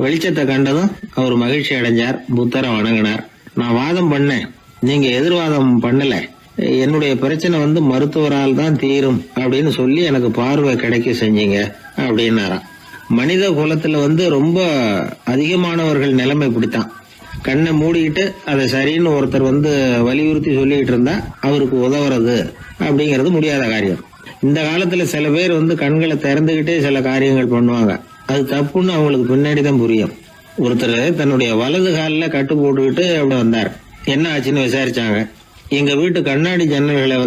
வெளிச்சத்தை கண்டதும் அவர் மகிழ்ச்சி அடைஞ்சார். புத்தரை வணங்கினார். நான் வாதம் பண்ணேன், நீங்க எதிர்வாதம் பண்ணல, என்னுடைய பிரச்சனை மருத்துவரால் தான் தீரும் அப்படின்னு சொல்லி எனக்கு பார்வை கிடைக்க செஞ்சீங்க அப்படின்னாராம். மனித குலத்துல ரொம்ப அதிகமானவர்கள் நிலைமை இப்படித்தான். கண்ணை மூடிக்கிட்டு அதை சரின்னு ஒருத்தர் வலியுறுத்தி சொல்லிட்டு இருந்தா அவருக்கு உதவுறது அப்படிங்கிறது முடியாத காரியம். இந்த காலத்துல சில பேர் கண்களை திறந்துகிட்டே சில காரியங்கள் பண்ணுவாங்க. அது தப்புன்னு அவங்களுக்கு பின்னாடிதான் புரியும். ஒருத்தர் தன்னுடைய வலது காலில் கட்டு போட்டுக்கிட்டு அப்படி வந்தார். என்ன ஆச்சுன்னு விசாரிச்சாங்க. எங்க வீட்டு கண்ணாடி ஜன்னல்களை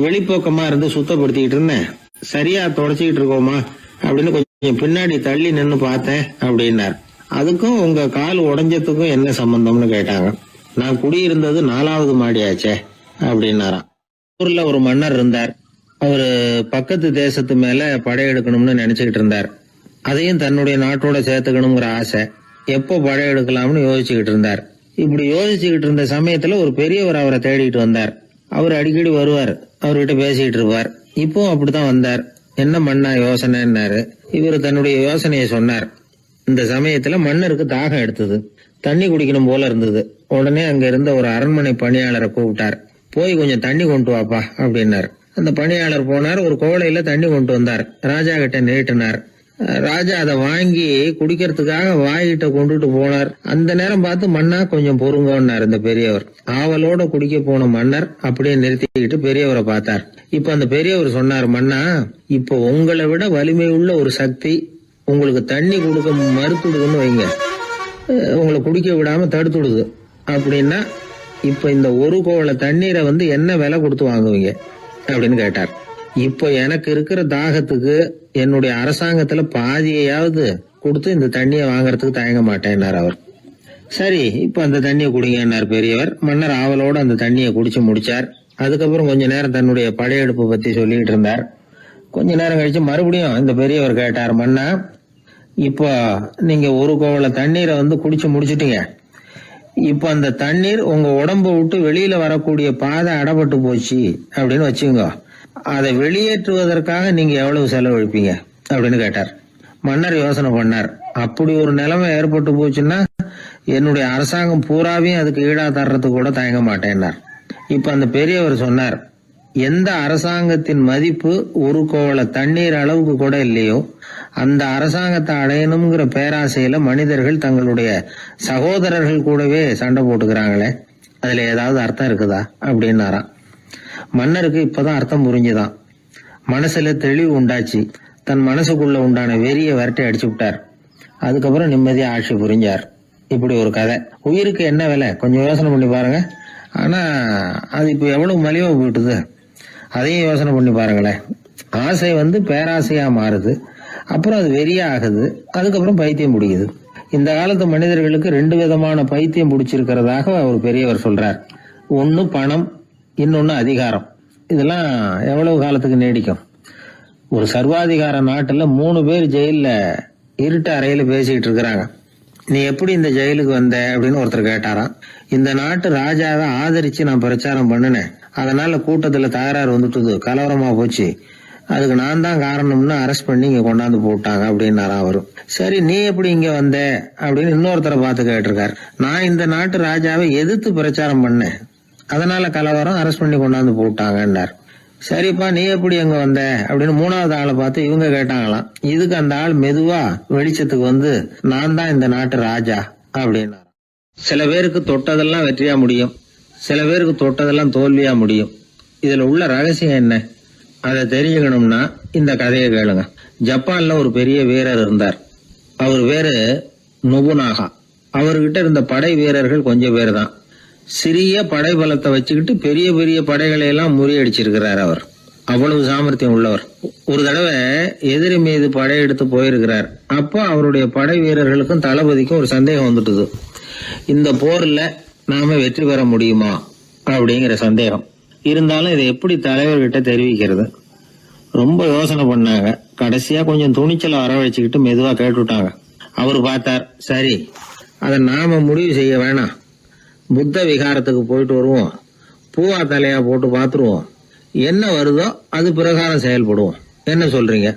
வெளிப்பக்கமா இருந்து சுத்தப்படுத்திக்கிட்டு இருந்தேன், சரியா தொடச்சிக்கிட்டு இருக்கோமா அப்படின்னு கொஞ்சம் பின்னாடி தள்ளி நின்னு பார்த்தேன் அப்படின்னார். அதுக்கும் உங்க கால் உடைஞ்சதுக்கும் என்ன சம்பந்தம்னு கேட்டாங்க. நான் குடியிருந்தது 4வது மாடியாச்சே அப்படின்னாராம். ஊர்ல ஒரு மன்னர் இருந்தார். அவரு பக்கத்து தேசத்து மேல படையெடுக்கணும்னு நினைச்சுக்கிட்டு இருந்தார். அதையும் தன்னுடைய நாட்டோட சேர்த்துக்கணுங்கிற ஆசை. எப்போ படையெடுக்கலாம்னு யோசிச்சுக்கிட்டு இருந்தார். இப்படி யோசிச்சுக்கிட்டு இருந்த சமயத்துல ஒரு பெரியவர் அவரை தேடிட்டு வந்தார். அவர் அடிக்கடி வருவார், அவர்கிட்ட பேசிக்கிட்டு இருப்பார். இப்போ அப்படித்தான் வந்தார். என்ன மன்னா யோசனைன்னாரு. இவர் தன்னுடைய யோசனையை சொன்னார். இந்த சமயத்துல மன்னருக்கு தாகம் எடுத்தது, தண்ணி குடிக்கணும் போல இருந்தது. உடனே அங்க இருந்த ஒரு அரண்மனை பணியாளரை கூப்பிட்டார். போய் கொஞ்சம் தண்ணி கொண்டு வாப்பா அப்படின்னார். அந்த பணியாளர் போனார். ஒரு கோலையில தண்ணி கொண்டு வந்தார். ராஜா கிட்ட நீட்டினார். ராஜா அதை வாங்கி குடிக்கிறதுக்காக வாய்கிட்ட கொண்டுட்டு போனார். அந்த நேரம் பார்த்து மன்னா கொஞ்சம் பொறுங்கன்னார் இந்த பெரியவர். ஆவலோட குடிக்க போன மன்னர் அப்படியே நிறுத்திக்கிட்டு பெரியவரை பார்த்தார். இப்ப அந்த பெரியவர் சொன்னார், மன்னா இப்போ உங்களை விட வலிமை உள்ள ஒரு சக்தி உங்களுக்கு தண்ணி கொடுக்க மறுத்துடுதுன்னு வைங்க, உங்களை குடிக்க விடாம தடுத்துடுது அப்படின்னா இப்ப இந்த ஒரு கோவள தண்ணீரை என்ன விலை கொடுத்து வாங்குவீங்க அப்படின்னு கேட்டார். இப்போ எனக்கு இருக்கிற தாகத்துக்கு என்னுடைய அரசாங்கத்துல பாதியையாவது கொடுத்து இந்த தண்ணியை வாங்கறதுக்கு தயங்க மாட்டேன்னார் அவர். சரி இப்ப அந்த தண்ணியை குடிங்கன்னார் பெரியவர். மன்னர் ஆவலோட அந்த தண்ணியை குடிச்சு முடிச்சார். அதுக்கப்புறம் கொஞ்ச நேரம் தன்னுடைய படையெடுப்பு பத்தி சொல்லிட்டு இருந்தார். கொஞ்ச நேரம் கழிச்சு மறுபடியும் இந்த பெரியவர் கேட்டார், மன்னா இப்போ நீங்க ஒரு கோவள தண்ணீரை குடிச்சு முடிச்சிட்டீங்க. இப்ப அந்த தண்ணீர் உங்க உடம்பு விட்டு வெளியில வரக்கூடிய பாதை அடப்பட்டு போச்சு அப்படின்னு வச்சுங்க, அதை வெளியேற்றுவதற்காக நீங்க எவ்வளவு செலவழிப்பீங்க அப்படின்னு கேட்டார். மன்னர் யோசனை பண்ணார். அப்படி ஒரு நிலைமை ஏற்பட்டு போச்சுன்னா என்னுடைய அரசாங்கம் பூராவையும் அதுக்கு ஈடா தர்றதுக்கு கூட தயங்க மாட்டேன்னார். இப்ப அந்த பெரியவர் சொன்னார், எந்த அரசாங்கத்தின் மதிப்பு ஒரு கோவள தண்ணீர் அளவுக்கு கூட இல்லையோ அந்த அரசாங்கத்தை அடையணுங்கிற பேராசையில மனிதர்கள் தங்களுடைய சகோதரர்கள் கூடவே சண்டை போட்டுக்கிறாங்களே, அதுல ஏதாவது அர்த்தம் இருக்குதா அப்படின்னாராம். மன்னருக்கு இப்பதான் அர்த்தம் புரிஞ்சுதான். மனசுல தெளிவு உண்டாச்சு. தன் மனசுக்குள்ள உண்டான வெறிய விரட்டி அடிச்சு விட்டார். அதுக்கப்புறம் நிம்மதியா ஆட்சி புரிஞ்சார். இப்படி ஒரு கதை. உயிருக்கு என்ன விலை கொஞ்சம் யோசனை பண்ணி பாருங்க. ஆனா அது இப்ப எவ்வளவு மலிவா போயிட்டுது, அதையும் யோசனை பண்ணி பாருங்களேன். ஆசை பேராசையா மாறுது, அப்புறம் அது வெறியா ஆகுது, அதுக்கப்புறம் பைத்தியம் பிடிக்குது. இந்த காலத்து மனிதர்களுக்கு 2 விதமான பைத்தியம் பிடிச்சிருக்கிறதாக ஒரு பெரியவர் சொல்றார். ஒன்னு பணம், இன்னொன்னு அதிகாரம். இதெல்லாம் எவ்வளவு காலத்துக்கு நீடிக்கும்? ஒரு சர்வாதிகார நாட்டுல 3 பேர் ஜெயில இருட்டு அறையில பேசிக்கிட்டு இருக்கிறாங்க. நீ எப்படி இந்த ஜெயிலுக்கு வந்த அப்படின்னு ஒருத்தர் கேட்டாராம். இந்த நாட்டு ராஜாவை ஆதரிச்சு நான் பிரச்சாரம் பண்ணினேன், அதனால கூட்டத்துல தகராறு வந்துட்டுது, கலவரமா போச்சு, அதுக்கு நான் தான் காரணம்னு அரெஸ்ட் பண்ணி இங்க கொண்டாந்து போட்டாங்க அப்படின்னாராம் அவரு. சரி நீ எப்படி இங்க வந்த அப்படின்னு இன்னொருத்தரை பார்த்து கேட்டிருக்காரு. நான் இந்த நாட்டு ராஜாவை எதிர்த்து பிரச்சாரம் பண்ணேன், அதனால கலவரம், அரெஸ்ட் பண்ணி கொண்டாந்து போட்டாங்கன்னார். சரிப்பா நீ எப்படி அங்க வந்த அப்படின்னு 3வது ஆளை பார்த்து இவங்க கேட்டாங்களாம். இதுக்கு அந்த ஆள் மெதுவா வெளிச்சத்துக்கு நான் தான் இந்த நாட்டு ராஜா அப்படின்னாராம். சில பேருக்கு தொட்டதெல்லாம் வெற்றியா முடியும், சில பேருக்கு தொட்டதெல்லாம் தோல்வியா முடியும். இதுல உள்ள ரகசியம் என்ன? அதை தெரிஞ்சுக்கணும்னா இந்த கதையை கேளுங்க. ஜப்பான்ல ஒரு பெரிய வீரர் இருந்தார். அவர் பேரு நொபுனாகா. அவர்கிட்ட இருந்த படை வீரர்கள் கொஞ்சம் பேர் தான். சிறிய படை பலத்தை வச்சுக்கிட்டு பெரிய பெரிய படைகளை எல்லாம் முறியடிச்சிருக்கிறார். அவர் அவ்வளவு சாமர்த்தியம் உள்ளவர். ஒரு தடவை எதிரி மீது படையெடுத்து போயிருக்கிறார். அப்போ அவருடைய படை வீரர்களுக்கும் தளபதிக்கும் ஒரு சந்தேகம் வந்துட்டுது. இந்த போர்ல நாம வெற்றி பெற முடியுமா அப்படிங்கிற சந்தேகம் இருந்தாலும் இதை எப்படி தலைவர்கிட்ட தெரிவிக்கிறது? ரொம்ப யோசனை பண்ணாங்க. கடைசியா கொஞ்சம் துணிச்சலை வரவழைச்சுக்கிட்டு மெதுவா கேட்டுட்டாங்க. அவர் பார்த்தார், சரி அதை நாம முடிவு செய்ய வேணாம். புத்த விகாரத்துக்கு போயிட்டு வருவோம், பூவா தலையா போட்டு பாத்துருவோம், என்ன வருதோ அது பிரகாரம் செயல்படுவோம். என்ன சொல்றீங்க?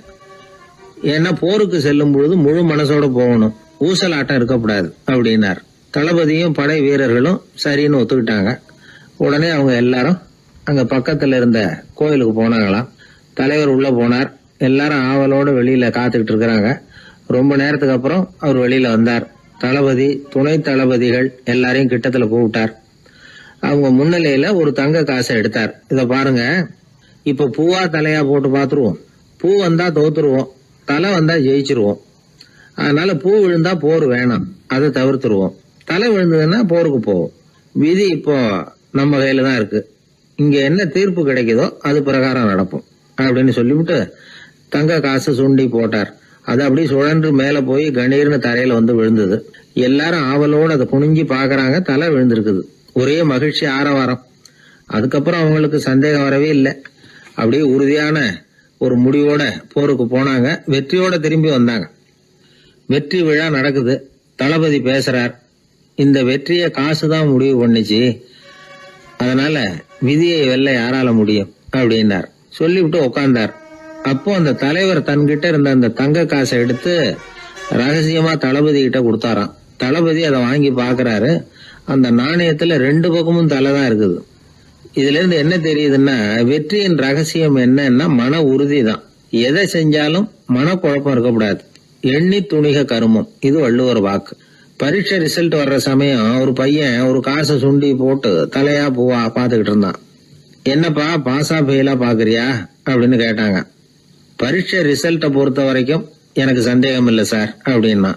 ஏன்னா போருக்கு செல்லும் பொழுது முழு மனசோட போகணும், ஊசலாட்டம் இருக்கக்கூடாது அப்படின்னார். தளபதியும் படை வீரர்களும் சரின்னு ஒத்துக்கிட்டாங்க. உடனே அவங்க எல்லாரும் அங்க பக்கத்துல இருந்த கோயிலுக்கு போனாங்களாம். தலைவர் உள்ள போனார். எல்லாரும் ஆவலோட வெளியில காத்துக்கிட்டு இருக்கிறாங்க. ரொம்ப நேரத்துக்கு அப்புறம் அவர் வெளியில வந்தார். தளபதி, துணை தளபதிகள் எல்லாரையும் கிட்டத்துல கூப்பிட்டார். அவங்க முன்னிலையில ஒரு தங்க காசை எடுத்தார். இத பாருங்க, இப்ப பூவா தலையா போட்டு பாத்துருவோம். பூ வந்தா தோத்துருவோம், தலை வந்தா ஜெயிச்சிருவோம். அதனால பூ விழுந்தா போர் வேணாம், அதை தவிர்த்துருவோம். தலை விழுந்ததுன்னா போருக்கு போவோம். விதி இப்போ நம்ம கையில தான் இருக்கு. இங்க என்ன தீர்ப்பு கிடைக்குதோ அது பிரகாரம் நடப்போம் அப்படின்னு சொல்லிவிட்டு தங்க காசு சுண்டி போட்டார். அது அப்படி சுழன்று மேல போய் கணீர்னு தரையில வந்து விழுந்தது. எல்லாரும் ஆவலோடு அதை குனிஞ்சி பாக்குறாங்க. தலை விழுந்திருக்குது. ஒரே மகிழ்ச்சி, ஆரவாரம். அதுக்கப்புறம் அவங்களுக்கு சந்தேகம் வரவே இல்லை. அப்படியே உறுதியான ஒரு முடிவோட போருக்கு போனாங்க. வெற்றியோட திரும்பி வந்தாங்க. வெற்றி விழா நடக்குது. தளபதி பேசுறார். இந்த வெற்றியை காசுதான் முடிவு பண்ணுச்சு, அதனால விதியை வெல்ல யாரால முடியும் அப்படின்னார். சொல்லிவிட்டு உட்கார்ந்தார். அப்போ அந்த தலைவர் தன்கிட்ட இருந்த அந்த தங்க காசை எடுத்து ரகசியமா தளபதி கிட்ட கொடுத்தாராம். தளபதி அதை வாங்கி பாக்குறாரு. அந்த நாணயத்துல 2 பக்கமும் தலை தான் இருக்குது. இதுல இருந்து என்ன தெரியுதுன்னா, வெற்றியின் ரகசியம் என்னன்னா மன உறுதி தான். எதை செஞ்சாலும் மனக்குழப்பம் இருக்கக்கூடாது. எண்ணி துணிக கருமம், இது வள்ளுவர் வாக்கு. பரீட்சை ரிசல்ட் வர்ற சமயம் ஒரு பையன் ஒரு காசை சுண்டி போட்டு தலையா பூவா பாத்துக்கிட்டு இருந்தான். என்னப்பா பாஸா ஃபெயிலா பாக்குறியா அப்படின்னு கேட்டாங்க. பரீட்சை ரிசல்ட்டை பொறுத்த வரைக்கும் எனக்கு சந்தேகம் இல்லை சார் அப்படின்னா.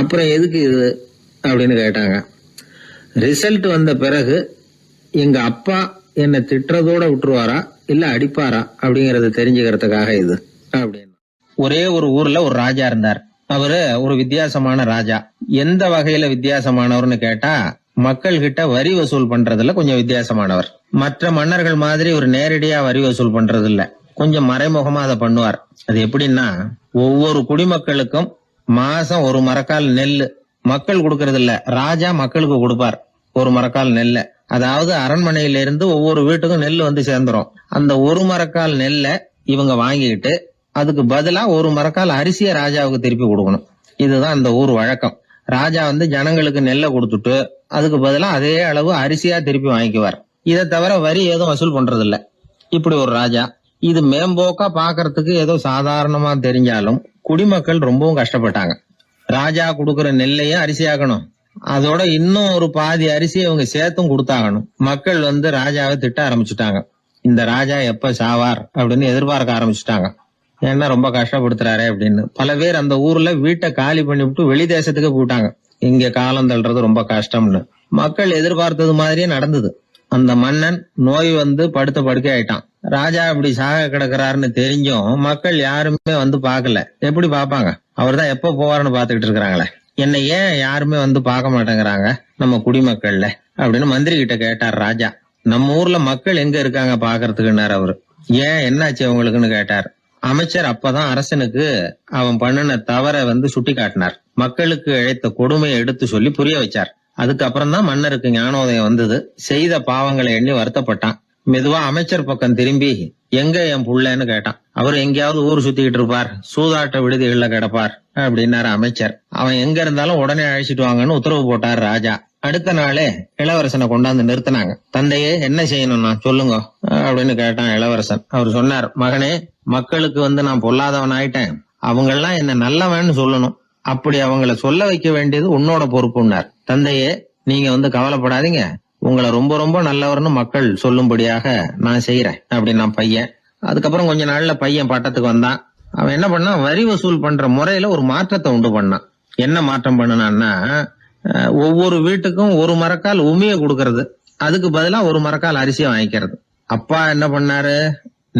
அப்புறம் எதுக்கு இது அப்படின்னு கேட்டாங்க. ரிசல்ட் வந்த பிறகு எங்க அப்பா என்னை திட்டுறதோட விட்டுருவாரா இல்ல அடிப்பாரா அப்படிங்கறத தெரிஞ்சுக்கிறதுக்காக இது அப்படின்னு. ஒரே ஒரு ஊர்ல ஒரு ராஜா இருந்தார். அவரு ஒரு வித்தியாசமான ராஜா. எந்த வகையில வித்தியாசமானவர்னு கேட்டா, மக்கள் கிட்ட வரி வசூல் பண்றதுல கொஞ்சம் வித்தியாசமானவர். மற்ற மன்னர்கள் மாதிரி ஒரு நேரடியா வரி வசூல் பண்றது இல்ல, கொஞ்சம் மறைமுகமா அதை பண்ணுவார். அது எப்படின்னா, ஒவ்வொரு குடிமக்களுக்கும் மாசம் ஒரு மரக்கால் நெல்லு மக்கள் கொடுக்கறது இல்ல, ராஜா மக்களுக்கு கொடுப்பார். ஒரு மரக்கால் நெல்ல, அதாவது அரண்மனையில இருந்து ஒவ்வொரு வீட்டுக்கும் நெல் வந்து சேர்ந்துரும். அந்த ஒரு மரக்கால் நெல்ல இவங்க வாங்கிக்கிட்டு அதுக்கு பதிலா ஒரு மரக்கால் அரிசிய ராஜாவுக்கு திருப்பி கொடுக்கணும். இதுதான் அந்த ஊர் வழக்கம். ராஜா வந்து ஜனங்களுக்கு நெல்லை கொடுத்துட்டு அதுக்கு பதிலா அதே அளவு அரிசியா திருப்பி வாங்கிக்குவார். இதை தவிர வரி எதுவும் வசூல் பண்றது இல்ல. இப்படி ஒரு ராஜா. இது மேம்போக்கா பாக்குறதுக்கு ஏதோ சாதாரணமா தெரிஞ்சாலும் குடிமக்கள் ரொம்பவும் கஷ்டப்பட்டாங்க. ராஜா கொடுக்கற நெல்லையும் அரிசியாக்கணும், அதோட இன்னும் ஒரு பாதி அரிசியை அவங்க சேர்த்தும் கொடுத்தாகணும். மக்கள் வந்து ராஜாவை திட்ட ஆரம்பிச்சுட்டாங்க. இந்த ராஜா எப்ப சாவார் அப்படின்னு எதிர்பார்க்க ஆரம்பிச்சுட்டாங்க. ஏன்னா ரொம்ப கஷ்டப்படுத்துறாரு அப்படின்னு. பல பேர் அந்த ஊர்ல வீட்டை காலி பண்ணிவிட்டு வெளி தேசத்துக்கு போயிட்டாங்க. இங்க காலம் தள்ளுறது ரொம்ப கஷ்டம்னு. மக்கள் எதிர்பார்த்தது மாதிரியே நடந்தது. அந்த மன்னன் நோய் வந்து படுத்த படுக்கை ஆயிட்டான். ராஜா இப்படி சாக கிடக்குறாருன்னு தெரிஞ்சும் மக்கள் யாருமே வந்து பாக்கல. எப்படி பாப்பாங்க? அவர் தான் எப்ப போவாருன்னு பாத்துக்கிட்டு இருக்கிறாங்களே. என்ன ஏன் யாருமே வந்து பார்க்க மாட்டேங்கிறாங்க நம்ம குடிமக்கள்ல அப்படின்னு மந்திரி கிட்ட கேட்டார் ராஜா. நம்ம ஊர்ல மக்கள் எங்க இருக்காங்க பாக்குறதுக்குன்னாரு அவரு. ஏன் என்னாச்சு அவங்களுக்குன்னு கேட்டார். அமைச்சர் அப்பதான் அரசனுக்கு அவன் பண்ணின தவறை வந்து சுட்டி காட்டினார். மக்களுக்கு இழைத்த கொடுமையை எடுத்து சொல்லி புரிய வச்சார். அதுக்கப்புறம் தான் மன்னருக்கு ஞானோதயம் வந்தது. செய்த பாவங்களை எண்ணி வருத்தப்பட்டான். மெதுவா அமைச்சர் பக்கம் திரும்பி, எங்க என் புள்ளன்னு கேட்டான். அவர் எங்கேயாவது ஊர் சுத்திக்கிட்டு இருப்பார், சூதாட்ட விடுதிகள்ல கிடப்பார் அப்படின்னாரு அமைச்சர். அவன் எங்க இருந்தாலும் உடனே அழைச்சிட்டு வாங்கன்னு உத்தரவு போட்டார் ராஜா. அடுத்த நாளே இளவரசனை கொண்டாந்து நிறுத்தினாங்க. தந்தையே என்ன செய்யணும்னா சொல்லுங்க அப்படின்னு கேட்டான் இளவரசன். அவர் சொன்னார், மகனே, மக்களுக்கு வந்து நான் பொல்லாதவன் ஆயிட்டேன், அவங்க எல்லாம் என்ன நல்லவன்னு சொல்லணும். அப்படி அவங்கள சொல்ல வைக்க வேண்டியது உன்னோட பொறுப்புன்னார். தந்தையே, நீங்க வந்து கவலைப்படாதீங்க, உங்களை ரொம்ப ரொம்ப நல்லவர்னு மக்கள் சொல்லும்படியாக நான் செய்யறேன் அப்படின்னா பையன். அதுக்கப்புறம் கொஞ்ச நாள்ல பையன் பட்டத்துக்கு வந்தான். அவன் என்ன பண்ணான், வரி வசூல் பண்ற முறையில ஒரு மாற்றத்தை உண்டு பண்ணான். என்ன மாற்றம் பண்ணனான்னா, ஒவ்வொரு வீட்டுக்கும் ஒரு மரக்கால் உமிய கொடுக்கறது, அதுக்கு பதிலா ஒரு மரக்கால் அரிசியை வாங்கிக்கிறது. அப்பா என்ன பண்ணாரு,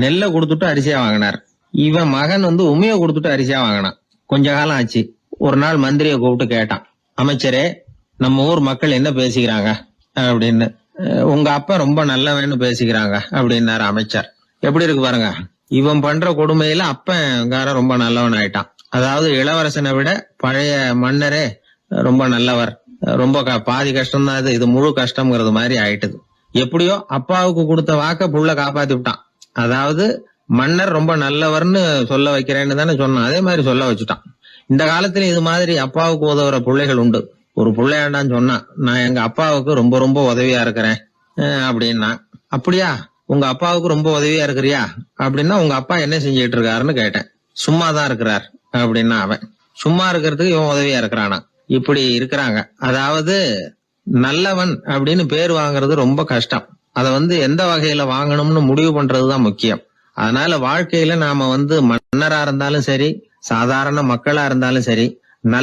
நெல்லை கொடுத்துட்டு அரிசியா வாங்கினார். இவன் மகன் உமிய கொடுத்துட்டு அரிசியா வாங்கினான். கொஞ்ச காலம் ஆச்சு. ஒரு நாள் மந்திரியை கூப்பிட்டு கேட்டான், அமைச்சரே, நம்ம ஊர் மக்கள் என்ன பேசிக்கிறாங்க அப்படின்னு. உங்க அப்பா ரொம்ப நல்லவன்னு பேசிக்கிறாங்க அப்படின்னாரு அமைச்சர். எப்படி இருக்கு பாருங்க, இவன் பண்ற கொடுமையில அப்பங்கார ரொம்ப நல்லவன் ஆயிட்டான். அதாவது இளவரசனை விட பழைய மன்னரே ரொம்ப நல்லவர், ரொம்ப பாதி கஷ்டம் தான் இது முழு கஷ்டம்ங்கிறது மாதிரி ஆயிட்டுது. எப்படியோ அப்பாவுக்கு கொடுத்த வாக்க புள்ள காப்பாத்தி விட்டான். அதாவது மன்னர் ரொம்ப நல்லவர்னு சொல்ல வைக்கிறேன்னு தானே சொன்னான், அதே மாதிரி சொல்ல வச்சுட்டான். இந்த காலத்துல இது மாதிரி அப்பாவுக்கு உதவுற பிள்ளைகள் உண்டு. ஒரு பிள்ளையாண்டான்னு சொன்னான், நான் எங்க அப்பாவுக்கு ரொம்ப ரொம்ப உதவியா இருக்கிறேன் அப்படின்னா. அப்படியா, உங்க அப்பாவுக்கு ரொம்ப உதவியா இருக்கிறியா அப்படின்னா, உங்க அப்பா என்ன செஞ்சிட்டு இருக்காருன்னு கேட்டேன். சும்மாதான் இருக்கிறார் அப்படின்னா அவன். சும்மா இருக்கிறதுக்கு இவன் உதவியா இருக்கிறானா? இப்படி இருக்கிறாங்க. அதாவது நல்லவன் அப்படின்னு பேர் வாங்குறது ரொம்ப கஷ்டம். அத எந்த வகையில வாங்கணும்னு முடிவு பண்றதுதான் முக்கியம். அதனால வாழ்க்கையில நாம மன்னரா இருந்தாலும் சரி, சாதாரண மக்களா இருந்தாலும் சரி, நல்ல